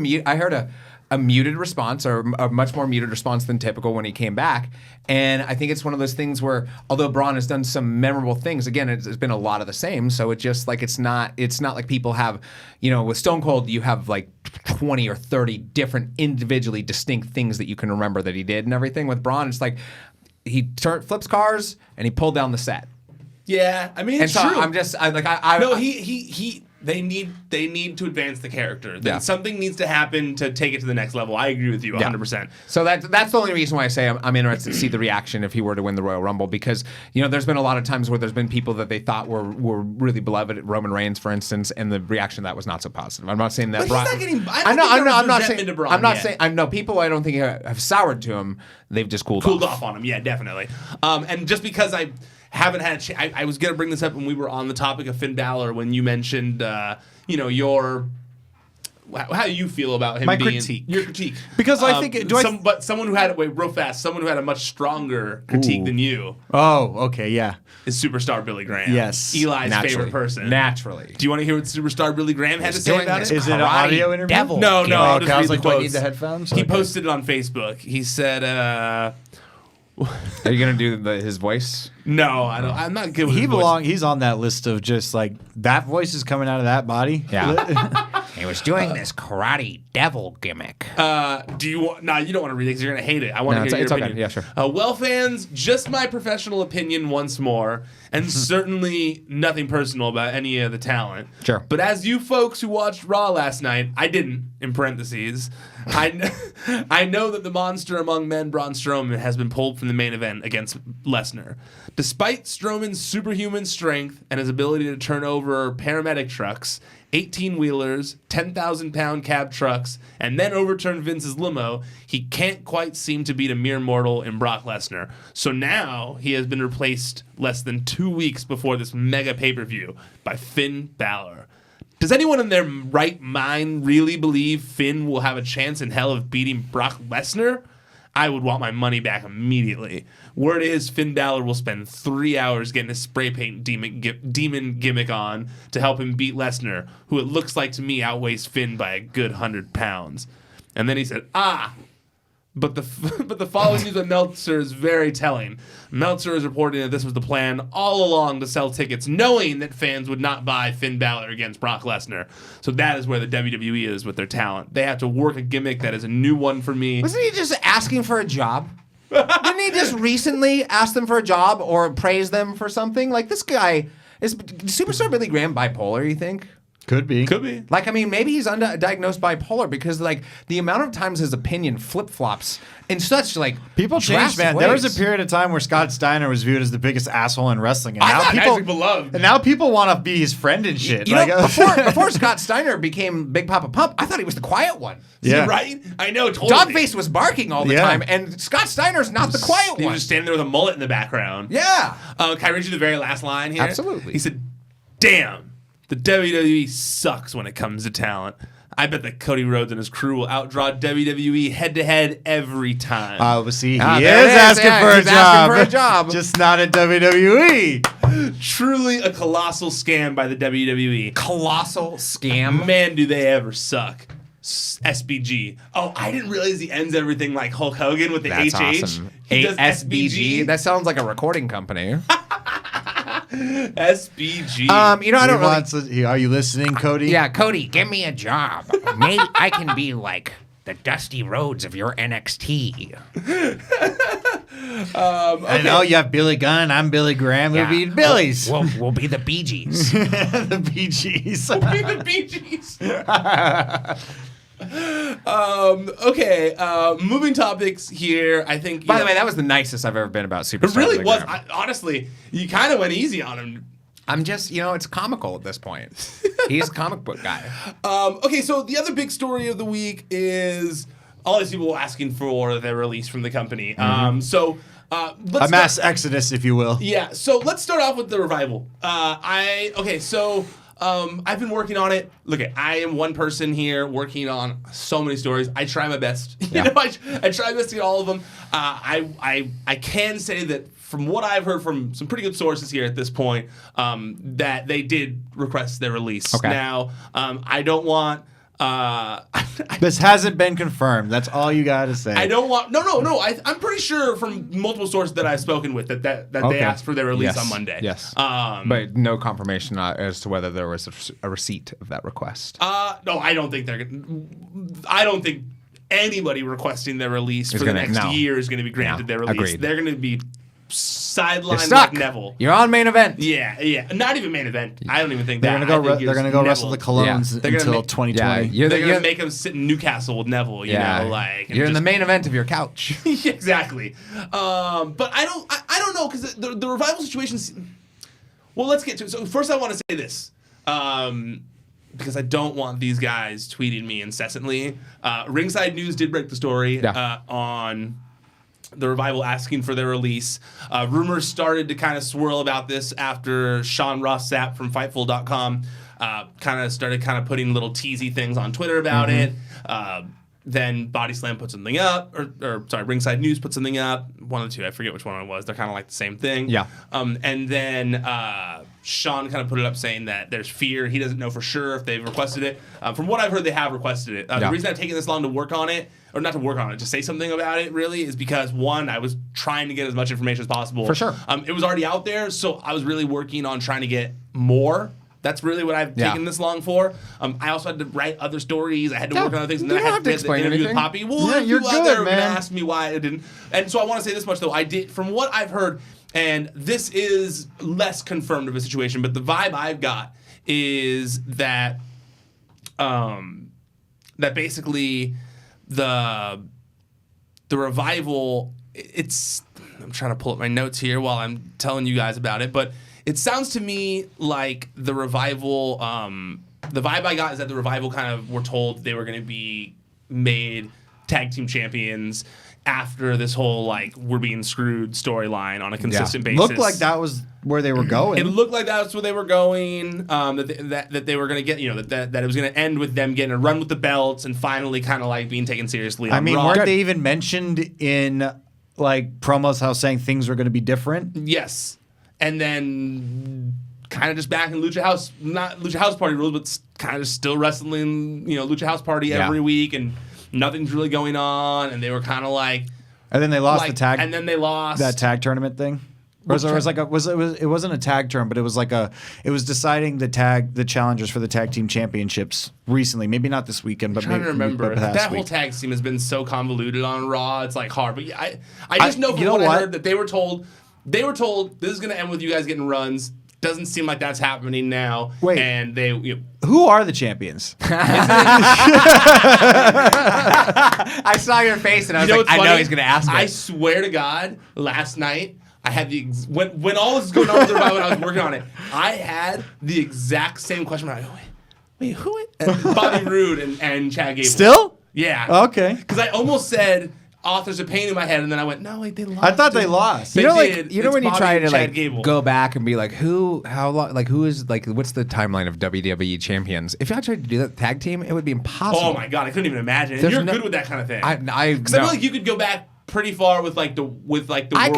a muted response, or a much more muted response than typical when he came back. And I think it's one of those things where, although Braun has done some memorable things, again, it's been a lot of the same. So it just like it's not like people have, with Stone Cold, you have like 20 or 30 different individually distinct things that you can remember that he did and everything. With Braun, it's like he flips cars and he pulled down the set. Yeah, I mean, it's and so true. I'm just They need to advance the character. Something needs to happen to take it to the next level. I agree with you 100%. So that's the only reason why I say I'm interested to see the reaction if he were to win the Royal Rumble, because there's been a lot of times where there's been people that they thought were really beloved, Roman Reigns, for instance, and the reaction to that was not so positive. I'm not saying that. But he's not getting. I'm not saying. I know people. I don't think have soured to him. They've just cooled off on him. Yeah, definitely. And just because I haven't had a chance. I was going to bring this up when we were on the topic of Finn Balor when you mentioned, your how you feel about him. Your critique. Because I think but someone who had someone who had a much stronger critique than you. Oh, okay, yeah. Is Superstar Billy Graham. Yes, Eli's favorite person. Naturally. Do you want to hear what Superstar Billy Graham had to say about it? Is it an audio interview? Devil. No. I was like, do I need the headphones? He posted it on Facebook. He said, Are you gonna do his voice? No, I don't. I'm not good with his voice. He's on that list of just like that voice is coming out of that body. Yeah. He was doing this karate devil gimmick. Do you want? No, you don't want to read it because you're gonna hate it. I want to hear your opinion. Okay. Yeah, sure. Well, fans, just my professional opinion once more, and certainly nothing personal about any of the talent. Sure. But as you folks who watched Raw last night, I didn't. In parentheses, I know that the monster among men, Braun Strowman, has been pulled from the main event against Lesnar. Despite Strowman's superhuman strength and his ability to turn over paramedic trucks, 18-wheelers, 10,000-pound cab trucks, and then overturn Vince's limo, he can't quite seem to beat a mere mortal in Brock Lesnar. So now he has been replaced less than 2 weeks before this mega pay-per-view by Finn Balor. Does anyone in their right mind really believe Finn will have a chance in hell of beating Brock Lesnar? I would want my money back immediately. Word is Finn Balor will spend 3 hours getting a spray paint demon gimmick on to help him beat Lesnar, who it looks like to me outweighs Finn by a good 100 pounds. And then he said, But the following news on Meltzer is very telling. Meltzer is reporting that this was the plan all along to sell tickets, knowing that fans would not buy Finn Balor against Brock Lesnar. So that is where the WWE is with their talent. They have to work a gimmick that is a new one for me. Wasn't he just asking for a job? Didn't he just recently ask them for a job or praise them for something? Like, this guy is Superstar Billy Graham bipolar, you think? Could be. Like, I mean, maybe he's undiagnosed bipolar because, like, the amount of times his opinion flip-flops in such, like, people change, man. ways. There was a period of time where Scott Steiner was viewed as the biggest asshole in wrestling. And I thought people beloved. And now people want to be his friend and shit. Before Scott Steiner became Big Papa Pump, I thought he was the quiet one. Yeah. Right? I know, totally. Dogface was barking all the time, and Scott Steiner's not the quiet He one. was just standing there with a mullet in the background. Yeah. Can I read you the very last line here? Absolutely. He said, "Damn, the WWE sucks when it comes to talent. I bet that Cody Rhodes and his crew will outdraw WWE head-to-head every time." But see, he is asking for a job. Just not at WWE. Truly a colossal scam by the WWE. Colossal scam? Man, do they ever suck. SBG. Oh, I didn't realize he ends everything like Hulk Hogan with the That's HH. awesome. He does SBG? That sounds like a recording company. SBG. I don't really... Are you listening, Cody? Yeah, Cody, give me a job. Maybe I can be like the Dusty Rhodes of your NXT. Okay. I know you have Billy Gunn. I'm Billy Graham. We'll be Billy's. We'll be the Bee Gees. The Bee Gees. We'll be the Bee Gees. Okay. Moving topics here. I think. By the way, that was the nicest I've ever been about Superstar. It really Billy was. Graham. Honestly, you kind of went easy on him. I'm just, it's comical at this point. He's a comic book guy. Okay, so the other big story of the week is all these people asking for their release from the company. Let's a mass exodus, if you will. Yeah. So let's start off with the revival. I've been working on it. Look, I am one person here working on so many stories. I try my best. I try my best to get all of them. I can say that from what I've heard from some pretty good sources here at this point, that they did request their release. Okay. Now, I don't want This hasn't been confirmed. That's all you got to say. I don't want. No. I'm pretty sure from multiple sources that I've spoken with that they asked for their release on Monday. Yes. But no confirmation as to whether there was a receipt of that request. No, I don't think I don't think anybody requesting their release for the next year is going to be granted their release. Agreed. They're going to be sidelined like Neville. You're on main event. Yeah. Not even main event. I don't even think they're that. They're going to go wrestle the Colognes until 2020. Yeah, they're going to make him sit in Newcastle with Neville. You know, like you're in the main event of your couch. Exactly. But I don't know because the revival situations. Well, let's get to it. So first, I want to say this. Because I don't want these guys tweeting me incessantly. Ringside News did break the story on the Revival asking for their release. Rumors started to kind of swirl about this after Sean Ross Sapp from Fightful.com kind of started putting little teasy things on Twitter about it. Then Body Slam put something up, or Ringside News put something up. One of the two, I forget which one it was. They're kind of like the same thing. Yeah. And then Sean kind of put it up saying that there's fear. He doesn't know for sure if they've requested it. From what I've heard, they have requested it. The reason I've taken this long to work on it, or not to work on it, to say something about it really, is because one, I was trying to get as much information as possible. For sure. It was already out there, so I was really working on trying to get more. That's really what I've taken this long for. I also had to write other stories. I had to work on other things. And then I had to get the interview with Poppy. Well, you're good, there man. asked me why I didn't. And so I want to say this much, though. I did, from what I've heard, and this is less confirmed of a situation, but the vibe I've got is that that basically the Revival, I'm trying to pull up my notes here while I'm telling you guys about it, but it sounds to me like the Revival, the vibe I got is that the Revival kind of were told they were going to be made tag team champions after this whole, like, we're being screwed storyline on a consistent basis. Looked like that was where they were going. It looked like that's where they were going, that they were going to get, that it was going to end with them getting a run with the belts and finally kind of, like, being taken seriously on Raw. Weren't they even mentioned in, like, promos how saying things were going to be different? Yes. And then kind of just back in Lucha House, not Lucha House Party rules, but kind of still wrestling, Lucha House Party every week, and nothing's really going on, and they were kind of like... And then they lost the tag... And then they lost... That tag tournament thing? It wasn't a tag term, but it was it was deciding the challengers for the tag team championships recently. Maybe not this weekend, but I'm trying maybe to remember. That week. whole tag team has been so convoluted on Raw. It's like hard. But yeah, I just know from what I heard that they were told this is going to end with you guys getting runs. Doesn't seem like that's happening now. Wait. And they... Who are the champions? I saw your face and I was like, I know he's going to ask me. I swear to God, last night, I had when all this was going on with the Revival and I was working on it, I had the exact same question. I'm like, wait, who is... Bobby Roode and Chad Gable. Still? Yeah. Okay. Because I almost said... Authors of Pain in my head, and then I went, no, wait, they lost. I thought they lost. They did. You know when you try to Gable. go back and be like, who is what's the timeline of WWE champions? If I tried to do that tag team, it would be impossible. Oh my God, I couldn't even imagine. You're good with that kind of thing. I feel like you could go back pretty far with the world. I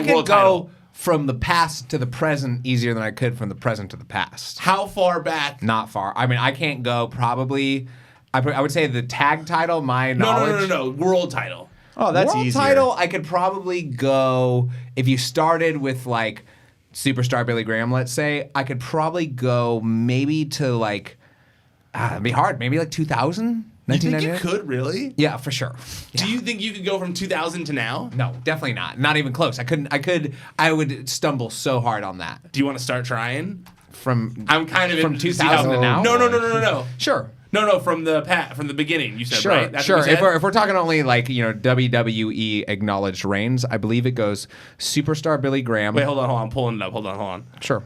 could go from the past to the present easier than I could from the present to the past. How far back? Not far. I mean, I can't go probably. I would say the tag title. My knowledge. No. World title. Oh, that's World easier. title, I could probably go, if you started with, like, Superstar Billy Graham, let's say, I could probably go maybe to, like, it'd be hard, maybe like 2000? You think you could, really? Yeah, for sure. Do you think you could go from 2000 to now? No, definitely not. Not even close. I would stumble so hard on that. Do you want to start trying? I'm kind of from 2000 to now? No. Sure. No, from the beginning, you said, sure, right? That's sure. What you said? If we're talking only like, WWE acknowledged reigns, I believe it goes Superstar Billy Graham. Wait, hold on. I'm pulling it up. Hold on. Sure.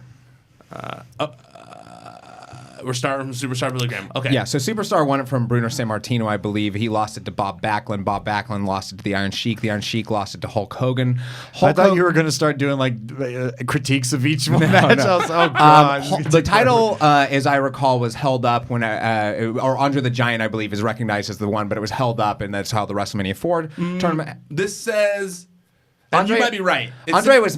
We're starting from Superstar Billy Graham. Okay. Yeah, so Superstar won it from Bruno Sammartino, I believe. He lost it to Bob Backlund. Bob Backlund lost it to the Iron Sheik. The Iron Sheik lost it to Hulk Hogan. I thought you were going to start doing like critiques of each match. No. I was, oh God. The title, as I recall, was held up when, or Andre the Giant, I believe, is recognized as the one, but it was held up, and that's how the WrestleMania 4 tournament. This says And you might be right. Andre is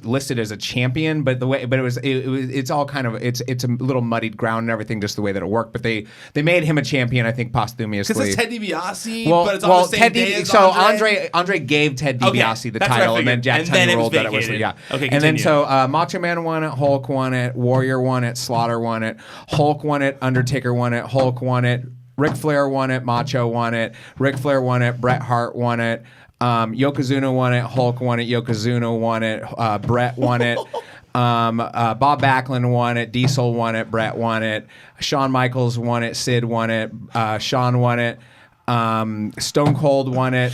listed as a champion, but it's all kind of it's a little muddied ground and everything, just the way that it worked. But they made him a champion, I think, posthumously. Because it's Ted DiBiase, but it's on the same day as so Andre. Andre gave Ted DiBiase the title, and then Jack Tunney ruled that it was Okay, and then so Macho Man won it, Hulk won it, Warrior won it, Slaughter won it, Hulk won it, Undertaker won it, Hulk won it, Ric Flair won it, Macho won it, Ric Flair won it, Bret Hart won it. Yokozuna won it, Hulk won it, Yokozuna won it, Bret won it, Bob Backlund won it, Diesel won it, Bret won it, Shawn Michaels won it, Sid won it, Shawn won it, Stone Cold won it.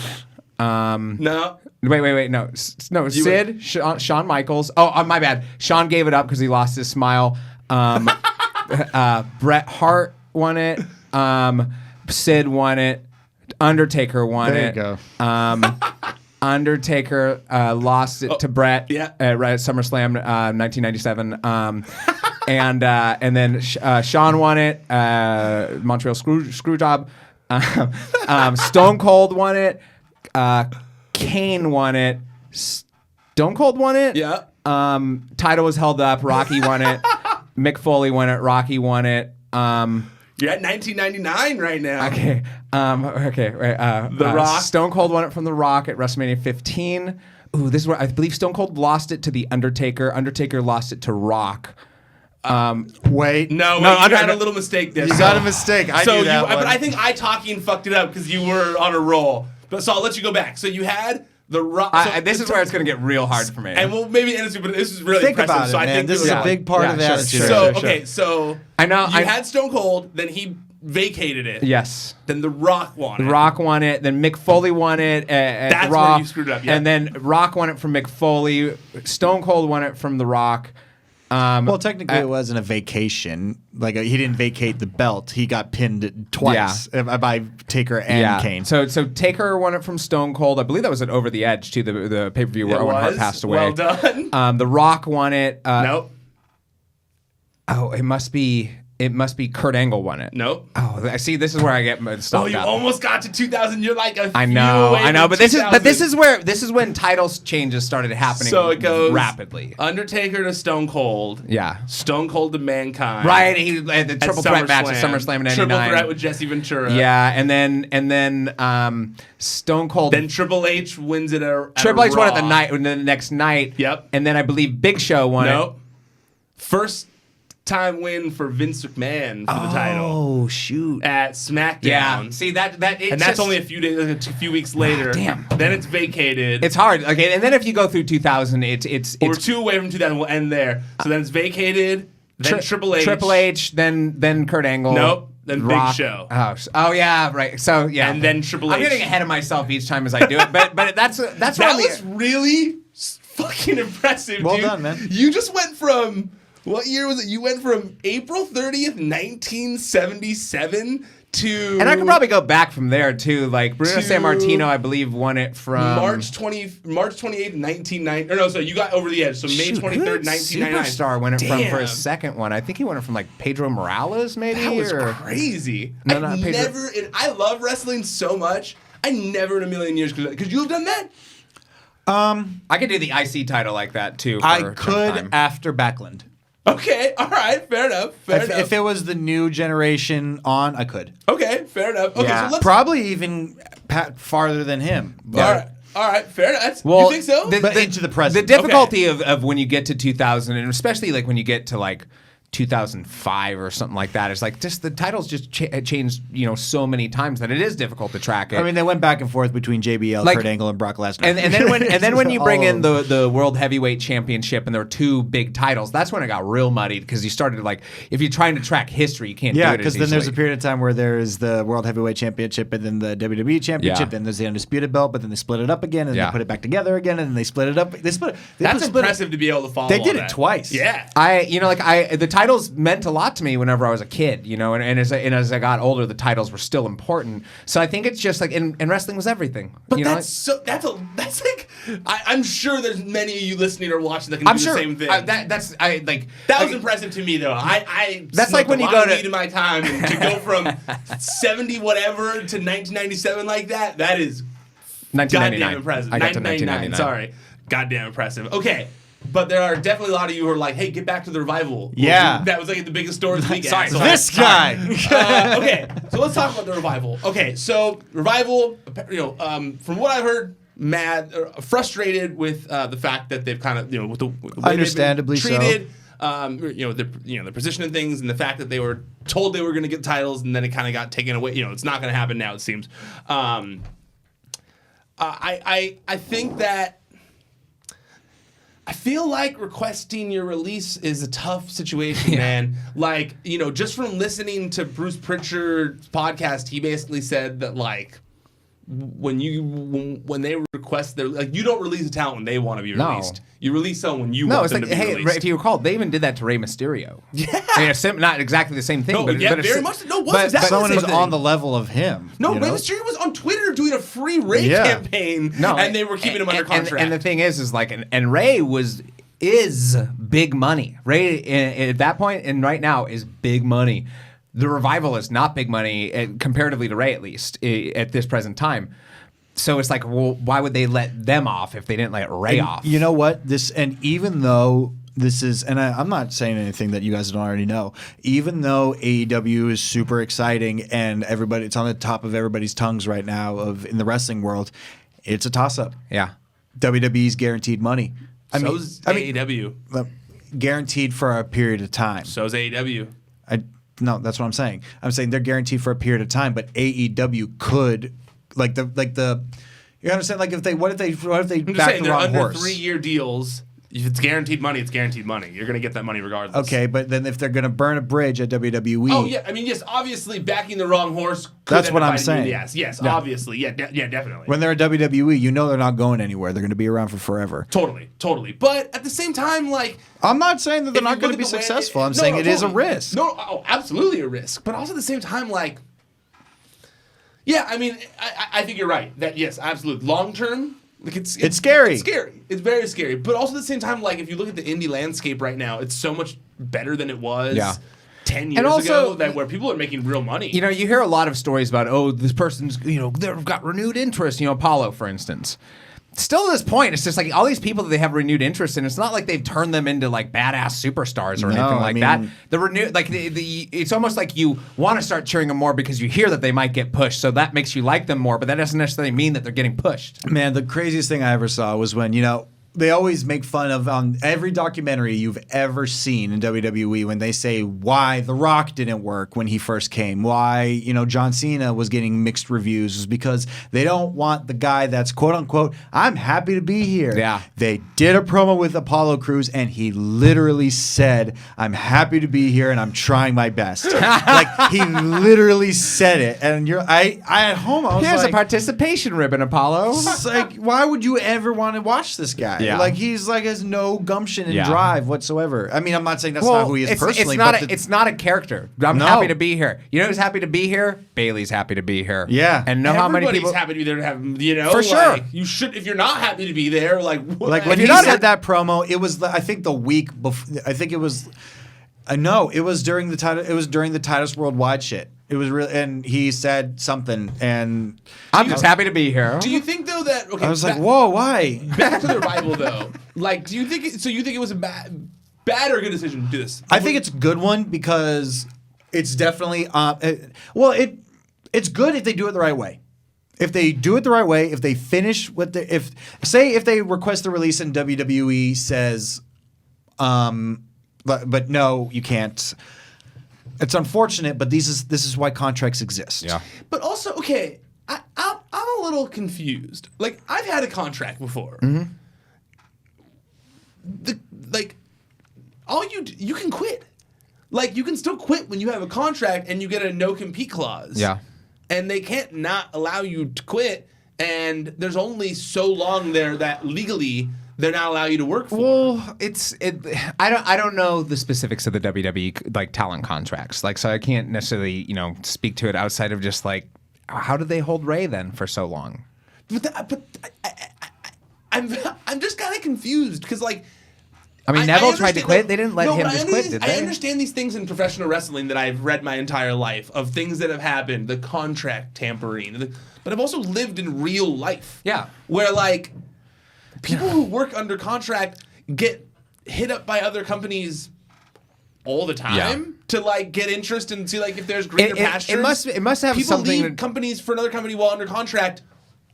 No. Wait, no, Sid, Shawn Michaels. Oh, my bad. Shawn gave it up because he lost his smile. Bret Hart won it. Sid won it. Undertaker won it. There you go. Undertaker lost it to Bret at SummerSlam 1997. And then Shawn won it. Montreal Screwjob. Stone Cold won it. Kane won it. Stone Cold won it. Yeah. Title was held up. Rocky won it. Mick Foley won it. Rocky won it. You're at 1999 right now. Okay. The Rock. Stone Cold won it from The Rock at WrestleMania 15. Ooh, this is where I believe Stone Cold lost it to The Undertaker. Undertaker lost it to Rock. Wait. No, you had a little mistake there. You got a mistake. I knew that one. But I think I talking fucked it up because you were on a roll. But so I'll let you go back. So you had The Rock. This is where it's going to get real hard for me. And we'll maybe end it, but this is really Think impressive. about it, so I man. think This is a big part of that. Sure. So I know you had Stone Cold, then he vacated it. Yes. Then The Rock won it. The Rock won it. Then Mick Foley won it at That's Raw. where you screwed up. Yeah. And then Rock won it from Mick Foley. Stone Cold won it from The Rock. Well, technically, it wasn't a vacation. Like he didn't vacate the belt; he got pinned twice by Taker and Kane. So Taker won it from Stone Cold. I believe that was at Over the Edge too, the pay per view where Owen Hart passed away. Well done. The Rock won it. Nope. Oh, it must be Kurt Angle won it. Nope. Oh, I see. This is where I get stopped. Oh, you almost got to 2000. You're like I know. But this is when titles changes started happening. So it goes rapidly. Undertaker to Stone Cold. Yeah. Stone Cold to Mankind. Right. He had the triple threat match at SummerSlam in '99. Triple threat with Jesse Ventura. Yeah, and then Stone Cold. Then Triple H wins it. Triple H won it the next night. Yep. And then I believe Big Show won it. Nope. First time win for Vince McMahon for the title. Oh shoot! At SmackDown. Yeah. See that's only a few weeks later. Damn. Then it's vacated. It's hard. Okay, and then if you go through 2000, it's we're 2 away from 2000. We'll end there. So then it's vacated. Then Triple H. Then Kurt Angle. Nope. Then Rock. Big Show. Oh yeah, right. So yeah. And then Triple H. I'm getting ahead of myself each time as I do it, but that was really fucking impressive. Well dude. done, man. You just went from. What year was it? You went from April 30th, 1977 to... And I could probably go back from there, too. Like, Bruno Sammartino, I believe, won it from... March 28th, 1990... Or no, so you got Over the Edge. So May 23rd, 1999. Superstar won it from for a second one. I think he won it from, like, Pedro Morales, maybe? That was crazy. No, not Pedro. I love wrestling so much. I never in a million years... Could you have done that? I could do the IC title like that, too. I could after Backlund. Okay, all right, fair enough. If it was the new generation on, I could. Okay, fair enough. Okay, yeah. so let's probably even farther than him. All right, fair enough. Well, you think so? But into the present. The difficulty of when you get to 2000, and especially like when you get to like 2005 or something like that, is like just the titles just changed, so many times that it is difficult to track it. I mean, they went back and forth between JBL, Kurt Angle, and Brock Lesnar. And then when you bring in the World Heavyweight Championship and there were 2 big titles, that's when it got real muddied because you started to if you're trying to track history, you can't do it. Yeah, because then there's a period of time where there's the World Heavyweight Championship and then the WWE Championship, then there's the Undisputed Belt, but then they split it up again and they put it back together again and then they split it up. That's impressive to be able to follow. They did it twice. Yeah. The titles meant a lot to me whenever I was a kid, and as I got older, the titles were still important. So I think it's just like, and wrestling was everything. But I'm sure there's many of you listening or watching that can do the same thing. That was impressive to me though. That's like when you go to in my time and to go from 70 whatever to 1997 like that. That is Goddamn impressive. I got to 1999. Sorry. Goddamn impressive. Okay. But there are definitely a lot of you who are like, hey, get back to the Revival. Yeah. That was like the biggest story of the week. Sorry, this guy. Okay, so let's talk about the Revival. Okay, so Revival, from what I've heard, frustrated with the fact that they've kind of, with the way understandably they've been treated. The position of things and the fact that they were told they were going to get titles and then it kind of got taken away. It's not going to happen now, it seems. I think that I feel like requesting your release is a tough situation, man. Like, just from listening to Bruce Pritchard's podcast, he basically said that, like, when they request their, like, you don't release a talent when they want to be released. You release someone when you want them to be released. If you recall, they even did that to Rey Mysterio. Yeah. I mean, not exactly the same thing. But very much. No, wasn't exactly someone the who's same thing. on the level of him. No, Rey Mysterio was on Twitter doing a free Rey campaign, and they were keeping him under contract. And the thing is like, and Rey is big money. Rey at that point and right now is big money. The Revival is not big money comparatively to Rey, at least at this present time. So it's like, well, why would they let them off if they didn't let Rey off? You know what? Even though this is, and I'm not saying anything that you guys don't already know, even though AEW is super exciting and it's on the top of everybody's tongues right now in the wrestling world, it's a toss-up. Yeah. WWE's guaranteed money. So's AEW. Guaranteed for a period of time. So's AEW. No, that's what I'm saying. I'm saying they're guaranteed for a period of time, but AEW could... Like you understand? Like what if they back the wrong horse? Under 3-year deals. If it's guaranteed money, it's guaranteed money. You're gonna get that money regardless. Okay, but then if they're gonna burn a bridge at WWE, oh yeah, I mean yes, obviously backing the wrong horse. That's what I'm saying. Yes, obviously, yeah, definitely. When they're at WWE, they're not going anywhere. They're gonna be around for forever. Totally. But at the same time, like, I'm not saying that they're not gonna be successful. I'm saying it is a risk. No, absolutely a risk. But also at the same time, like. Yeah, I mean, I think you're right. That yes, absolutely. Long term, like it's scary. It's scary. It's very scary. But also at the same time, like if you look at the indie landscape right now, it's so much better than it was 10 years ago. Where people are making real money. You hear a lot of stories about this person's they've got renewed interest. Apollo, for instance. Still, at this point, it's just like all these people that they have renewed interest in. It's not like they've turned them into like badass superstars or anything like that. The renewed, like it's almost like you want to start cheering them more because you hear that they might get pushed, so that makes you like them more. But that doesn't necessarily mean that they're getting pushed. Man, the craziest thing I ever saw was when they always make fun of on every documentary you've ever seen in WWE when they say why The Rock didn't work when he first came, why John Cena was getting mixed reviews, is because they don't want the guy that's quote unquote I'm happy to be here. Yeah. They did a promo with Apollo Crews and he literally said I'm happy to be here and I'm trying my best. Like he literally said it, and I at home I was Here's like, a participation ribbon, Apollo. It's like, why would you ever want to watch this guy? Yeah. Like he's like has no gumption and drive whatsoever. I mean, I'm not saying that's not who he is personally. It's not a character. I'm happy to be here. You know who's happy to be here? Bailey's happy to be here. Yeah. And know how many people happy to be there to have for sure. You should, if you're not happy to be there, like when he said that promo, it was I think the week before. I think it was. No, it was during the title. It was during the Titus Worldwide shit. It was real, and he said something, and I'm just happy to be here. Do you think though that I was like, whoa, why? Back to the Revival though. Like, do you think? You think it was a bad or a good decision to do this? I think it's a good one because it's definitely it's good if they do it the right way. If they do it the right way, if they finish if they request the release and WWE says, but no, you can't. It's unfortunate, but this is why contracts exist. Yeah. But also, okay, I'm a little confused. Like, I've had a contract before. Mm-hmm. You can quit. Like, you can still quit when you have a contract and you get a no-compete clause. Yeah. And they can't not allow you to quit, and there's only so long there that legally they're not allow you to work for. Well, I don't know the specifics of the WWE like talent contracts. Like, so I can't necessarily speak to it outside of just like how did they hold Rey then for so long? I'm just kind of confused because like I mean, Neville tried to quit. They didn't let him just quit, did they? I understand these things in professional wrestling that I've read my entire life of things that have happened, the contract tampering, but I've also lived in real life. Yeah. Where, like, people who work under contract get hit up by other companies all the time to, like, get interest and see, like, if there's greener pastures. It must have people something. leave companies for another company while under contract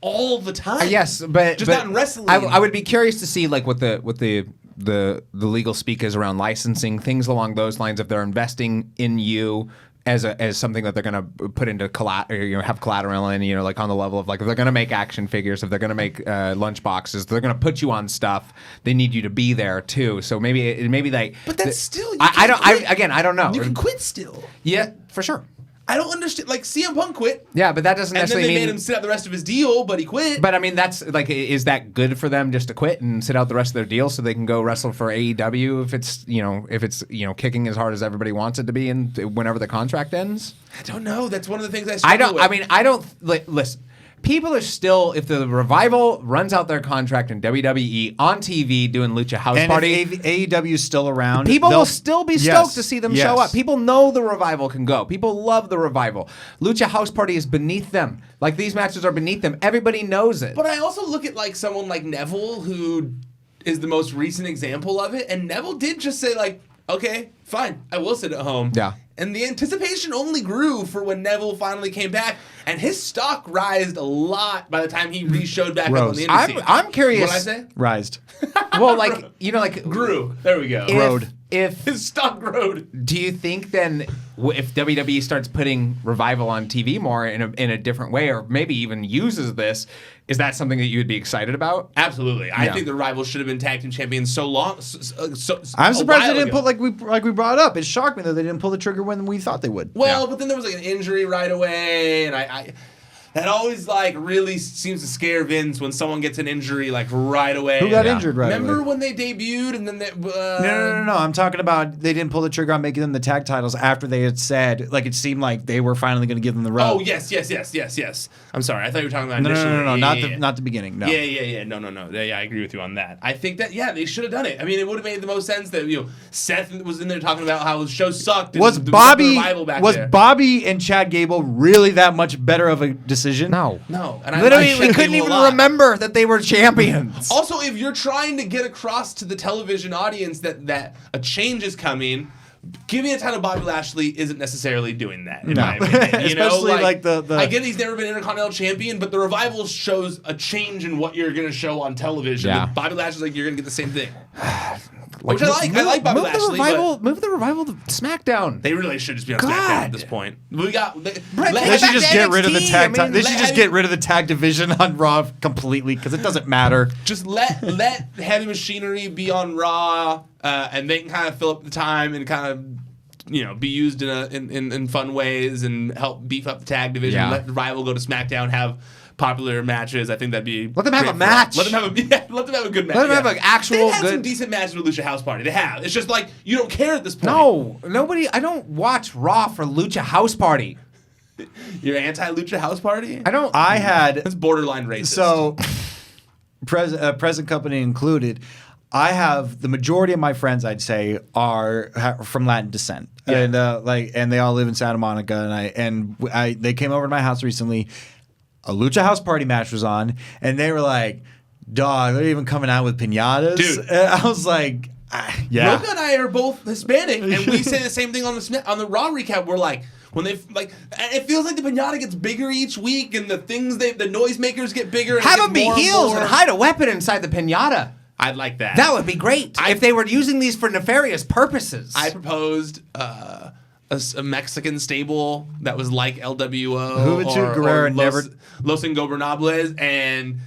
all the time. Yes, but just not in wrestling. I would be curious to see, like, what the legal speak is around licensing, things along those lines. If they're investing in you as something that they're going to put into have collateral in, like on the level of, like, if they're going to make action figures, if they're going to make lunch boxes, they're going to put you on stuff. They need you to be there too. So maybe like. But that's still. I don't know. You can quit still. Yeah, for sure. I don't understand. Like, CM Punk quit. Yeah, but that doesn't necessarily mean... And then they made him sit out the rest of his deal, but he quit. But, I mean, that's, like, is that good for them just to quit and sit out the rest of their deal so they can go wrestle for AEW if it's kicking as hard as everybody wants it to be and whenever the contract ends? I don't know. That's one of the things I struggle with. Listen. People are still, if the Revival runs out their contract in WWE on TV doing Lucha House Party, if AEW is still around, people will still be stoked to see them show up. People know the Revival can go. People love the Revival. Lucha House Party is beneath them. Like, these matches are beneath them. Everybody knows it. But I also look at, like, someone like Neville, who is the most recent example of it, and Neville did just say, like, okay, fine, I will sit at home. Yeah. And the anticipation only grew for when Neville finally came back, and his stock rised a lot by the time he re-showed back up on the indie scene. I'm curious. What did I say? Rised. Well, like grew. There we go. If his stock growed. Do you think then, if WWE starts putting Revival on TV more in a different way, or maybe even uses this, is that something that you would be excited about? Absolutely. I think the Rivals should have been tag team champions so long. I'm surprised they didn't put, like we brought up. It shocked me that they didn't pull the trigger when we thought they would. Well, but then there was, like, an injury right away, and I that always, like, really seems to scare Vince when someone gets an injury, like, right away. Who got injured right away? Remember when they debuted and then they... No. I'm talking about they didn't pull the trigger on making them the tag titles after they had said, like, it seemed like they were finally going to give them the rub. Oh, yes. I'm sorry. I thought you were talking about initially. No. Not the beginning. No. Yeah. No. Yeah, I agree with you on that. I think that, they should have done it. I mean, it would have made the most sense that, Seth was in there talking about how the show sucked. And Was Bobby and Chad Gable really that much better of a decision? No. And literally, we couldn't even remember that they were champions. Also, if you're trying to get across to the television audience that a change is coming, giving a title to Bobby Lashley isn't necessarily doing that, in my opinion. Especially like the I get he's never been Intercontinental Champion, but the Revival shows a change in what you're going to show on television. Yeah. Bobby Lashley's like, you're going to get the same thing. Which I like. I like Bobby Lashley. Move the Revival to SmackDown. They really should just be on SmackDown at this point. They should just get rid of the tag. They should just get rid of the tag division on Raw completely because it doesn't matter. Just let Heavy Machinery be on Raw, and they can kind of fill up the time and kind of be used in fun ways and help beef up the tag division. Yeah. Let the Rival go to SmackDown, have popular matches. I think that'd be let them have a match. Let them have a good match. Let them have an actual They've had good. some decent matches with Lucha House Party. They have. It's just like you don't care at this point. No, nobody. I don't watch Raw for Lucha House Party. You're anti-Lucha House Party? I don't. That's borderline racist. So, present company included. I have the majority of my friends, I'd say, are from Latin descent, and they all live in Santa Monica. And they came over to my house recently. A Lucha House Party match was on, and they were like, "Dog, they're even coming out with piñatas." Dude, and I was like, "Yeah." Roka and I are both Hispanic, and we say the same thing on the Raw recap. We're like, when they it feels like the piñata gets bigger each week, and the noisemakers get bigger. And have them be heels and hide a weapon inside the piñata. I'd like that. That would be great if they were using these for nefarious purposes. I proposed a Mexican stable that was like LWO or Los Ingobernables, and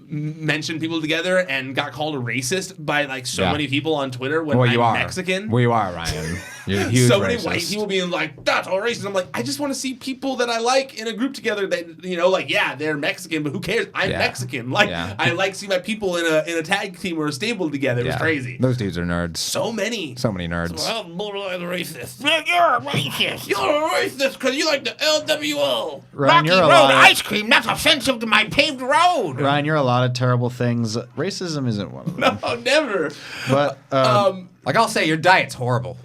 mentioned people together and got called a racist by so many people on Twitter when I'm Mexican. Well, you are, Ryan. You're a huge so many racist. white people being like, that's all racist. I'm like, I just want to see people that I like in a group together that, you know, like, yeah, they're Mexican, but who cares? I'm Mexican. Like, I like seeing my people in a tag team or a stable together. It was crazy. Those dudes are nerds. So many nerds. Well, borderline racist. You're a racist. You're a racist because you like the LWO. Ryan, Rocky Road ice cream. That's offensive to my paved road. Ryan, you're a lot of terrible things. Racism isn't one of them. No, never. But like I'll say, your diet's horrible.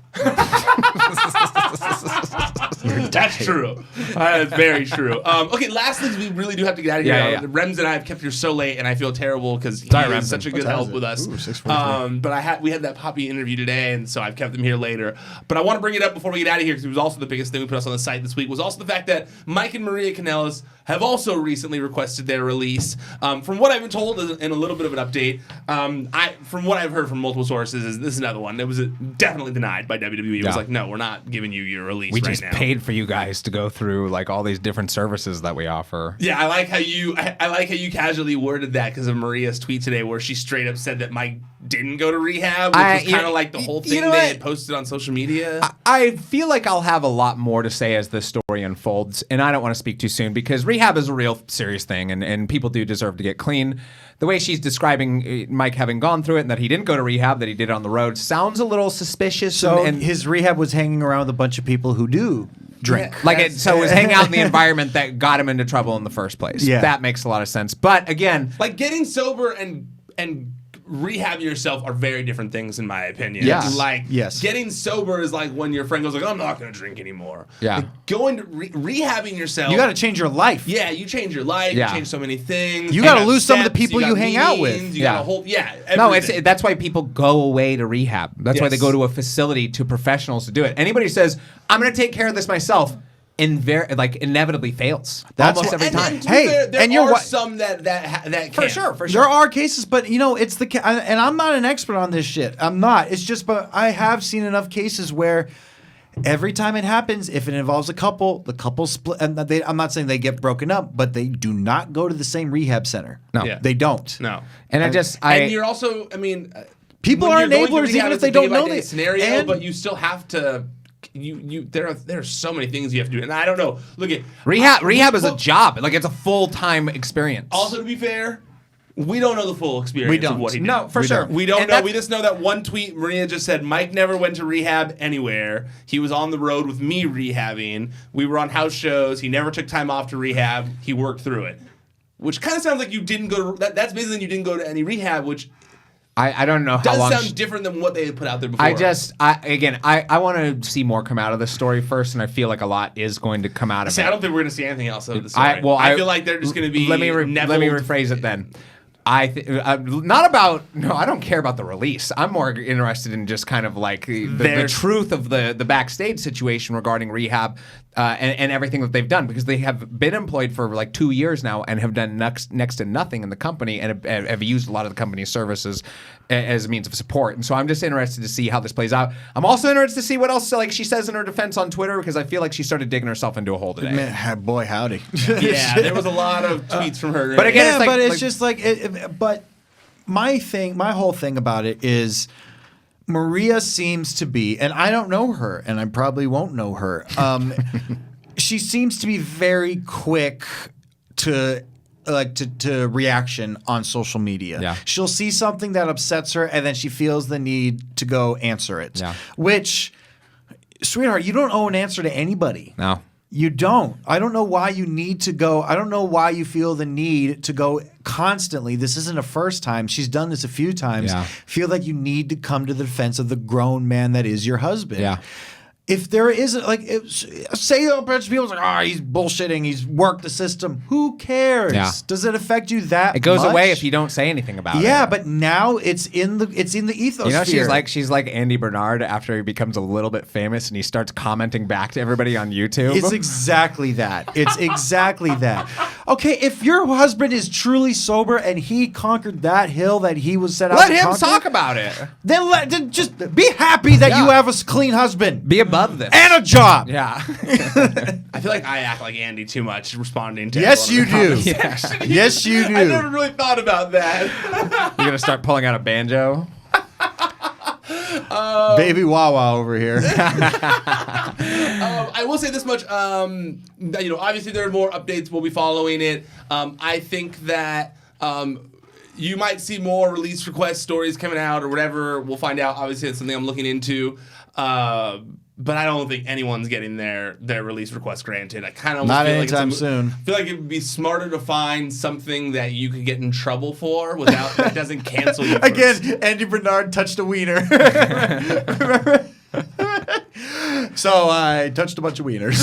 That's true. That's very true. Okay, last things we really do have to get out of here. Rems and I have kept you so late, and I feel terrible because he is such a good help with us. But we had that Poppy interview today, and so I've kept him here later. But I want to bring it up before we get out of here because it was also the biggest thing we put us on the site this week was also the fact that Mike and Maria Kanellis have also recently requested their release. From what I've been told, and a little bit of an update, from what I've heard from multiple sources, is this is another one. It was definitely denied by WWE. It was like, no, we're not giving you your release right now. We just paid for you guys to go through like all these different services that we offer. Yeah, I like how you casually worded that because of Maria's tweet today, where she straight up said that Mike didn't go to rehab, which was kind of like the whole thing they had posted on social media. I feel like I'll have a lot more to say as this story unfolds, and I don't want to speak too soon because rehab is a real serious thing, and people do deserve to get clean. The way she's describing Mike having gone through it and that he didn't go to rehab, that he did it on the road, sounds a little suspicious. So and his rehab was hanging around with a bunch of people who do drink. Yeah, so it was hanging out in the environment that got him into trouble in the first place. Yeah. That makes a lot of sense. But again, like getting sober and rehabbing yourself are very different things in my opinion. Yes. Like getting sober is like when your friend goes like, I'm not going to drink anymore. Yeah. Like going to rehabbing yourself. You got to change your life. Yeah, you change your life. You change so many things. You got to lose some of the people you hang out with. You got a whole, everything. No, that's why people go away to rehab. That's why they go to a facility to professionals to do it. Anybody who says, I'm going to take care of this myself, inevitably fails. That's almost every time. There are some that can. For sure. There are cases, but it's and I'm not an expert on this shit. I'm not. It's just, but I have seen enough cases where every time it happens, if it involves a couple, the couple split. And I'm not saying they get broken up, but they do not go to the same rehab center. No, they don't. No, and you're also, people are enablers even if they don't know this scenario, but you still have to. There are so many things you have to do, and I don't know. Look at rehab is a job, like it's a full-time experience. Also, to be fair, we don't know the full experience of what he did. No, for sure. We don't know. We just know that one tweet Maria just said Mike never went to rehab anywhere. He was on the road with me rehabbing. We were on house shows. He never took time off to rehab. He worked through it, which kind of sounds like you didn't go to. That's basically you didn't go to any rehab, which. I don't know how long. Does sound different than what they had put out there before. I want to see more come out of this story first, and I feel like a lot is going to come out of it. I don't think we're going to see anything else out of the story. I feel like they're just going to be. Let me rephrase it then. I don't care about the release. I'm more interested in just kind of like the truth of the backstage situation regarding rehab and everything that they've done, because they have been employed for like 2 years now and have done next to nothing in the company and have used a lot of the company's services as a means of support. And so I'm just interested to see how this plays out. I'm also interested to see what else like she says in her defense on Twitter, because I feel like she started digging herself into a hole today. Man, boy, howdy. Yeah, there was a lot of tweets from her. But again, but my whole thing about it is Maria seems to be, and I don't know her, and I probably won't know her. She seems to be very quick to reaction on social media. Yeah. She'll see something that upsets her, and then she feels the need to go answer it. Yeah. Which, sweetheart, you don't owe an answer to anybody. No. You don't. I don't know why you need to go. I don't know why you feel the need to go constantly. This isn't a first time. She's done this a few times. Yeah. Feel like you need to come to the defense of the grown man that is your husband. Yeah. If there isn't, say a bunch of people's like, he's bullshitting, he's worked the system. Who cares? Yeah. Does it affect you that much? It goes away if you don't say anything about it. Yeah, but now it's in the ethosphere. You know, she's like Andy Bernard after he becomes a little bit famous and he starts commenting back to everybody on YouTube. It's exactly that. It's exactly that. Okay, if your husband is truly sober and he conquered that hill that he was set out to conquer, let him talk about it. Then just be happy that you have a clean husband. Be above this. And a job. Yeah. I feel like I act like Andy too much responding to Yes, you do. Yes, you do. I never really thought about that. You're going to start pulling out a banjo? Baby Wawa over here. I will say this much. Obviously there are more updates. We'll be following it. I think that you might see more release request stories coming out or whatever. We'll find out. Obviously, it's something I'm looking into. But I don't think anyone's getting their release request granted. I kind of not feel anytime like soon. I feel like it would be smarter to find something that you could get in trouble for without that doesn't cancel you. Again, Andy Bernard touched a wiener. Remember? So I touched a bunch of wieners.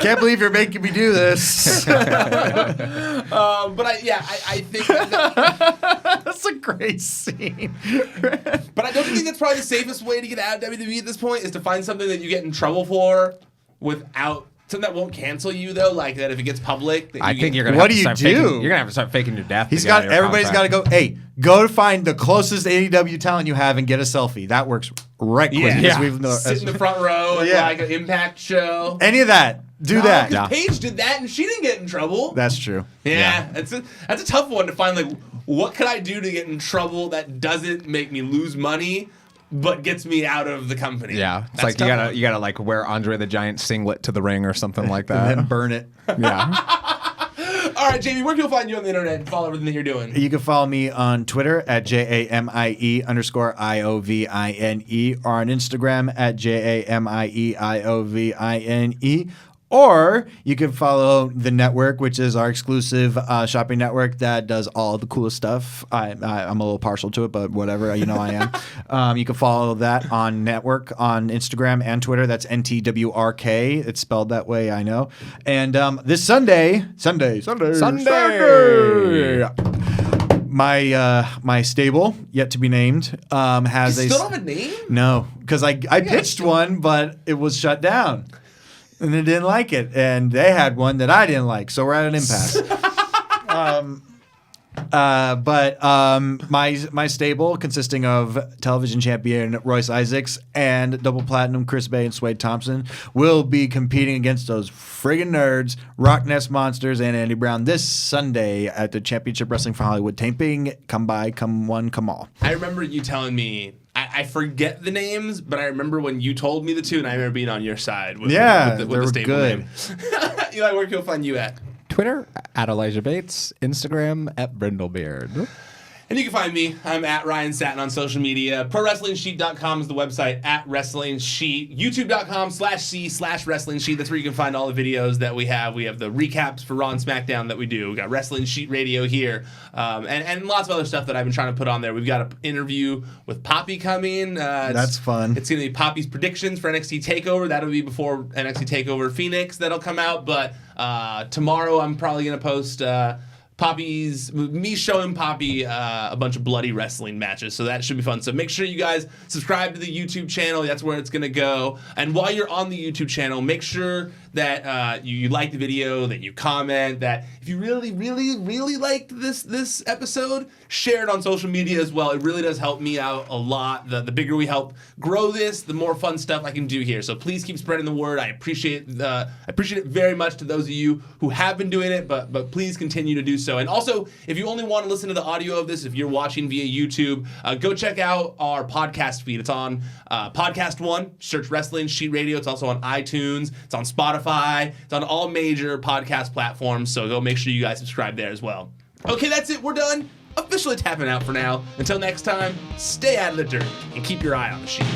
Can't believe you're making me do this. I think that's a great scene. But I don't think that's probably the safest way to get out of WWE at this point is to find something that you get in trouble for without something that won't cancel you though. Like that if it gets public. I think you're gonna. What have do to you start do? Faking, you're gonna have to start faking your death. Everybody's got to go. Hey, go to find the closest AEW talent you have and get a selfie. That works right quick. Sit in the front row at like an Impact show. Any of that. Do that. Yeah. Paige did that and she didn't get in trouble. That's true. Yeah. That's a tough one to find. Like, what could I do to get in trouble that doesn't make me lose money, but gets me out of the company? Yeah, it's like you gotta like wear Andre the Giant singlet to the ring or something like that, and then burn it. Yeah. All right, Jamie, where can people find you on the internet and follow everything that you're doing? You can follow me on Twitter at JAMIE_IOVINE or on Instagram at JAMIEIOVINE. Or you can follow the network, which is our exclusive shopping network that does all the coolest stuff. I'm a little partial to it, but whatever, I am. You can follow that on network on Instagram and Twitter. That's NTWRK. It's spelled that way, I know. And this Sunday, my stable, yet to be named, has you still don't have a name? No, because I pitched one, but it was shut down. And they didn't like it. And they had one that I didn't like. So we're at an impasse. My stable, consisting of television champion Royce Isaacs and double platinum Chris Bay and Swade Thompson, will be competing against those friggin' nerds, Rock Nest Monsters, and Andy Brown this Sunday at the Championship Wrestling for Hollywood taping. Come by, come one, come all. I remember you telling me, I forget the names, but I remember when you told me the two, and I remember being on your side with the stable good. name. Eli, where can people find you at? Twitter at Elijah Bates, Instagram at Brindlebeard. And you can find me. I'm at Ryan Satin on social media. ProWrestlingSheet.com is the website, at Wrestling Sheet. YouTube.com/C/Wrestling Sheet. That's where you can find all the videos that we have. We have the recaps for Raw and Smackdown that we do. We got Wrestling Sheet Radio here. And lots of other stuff that I've been trying to put on there. We've got an interview with Poppy coming. That's fun. It's going to be Poppy's predictions for NXT TakeOver. That'll be before NXT TakeOver Phoenix. That'll come out. But tomorrow I'm probably going to post... me showing Poppy a bunch of bloody wrestling matches, so that should be fun. So make sure you guys subscribe to the YouTube channel. That's where it's going to go. And while you're on the YouTube channel, make sure that you like the video, that you comment, that if you really, really, really liked this episode, share it on social media as well. It really does help me out a lot. The bigger we help grow this, the more fun stuff I can do here. So please keep spreading the word. I appreciate it very much to those of you who have been doing it, but please continue to do so. And also, if you only want to listen to the audio of this, if you're watching via YouTube, go check out our podcast feed. It's on Podcast One. Search Wrestling Sheet Radio. It's also on iTunes. It's on Spotify. It's on all major podcast platforms. So go make sure you guys subscribe there as well. Okay, that's it. We're done. Officially tapping out for now. Until next time, stay out of the dirt and keep your eye on the sheet.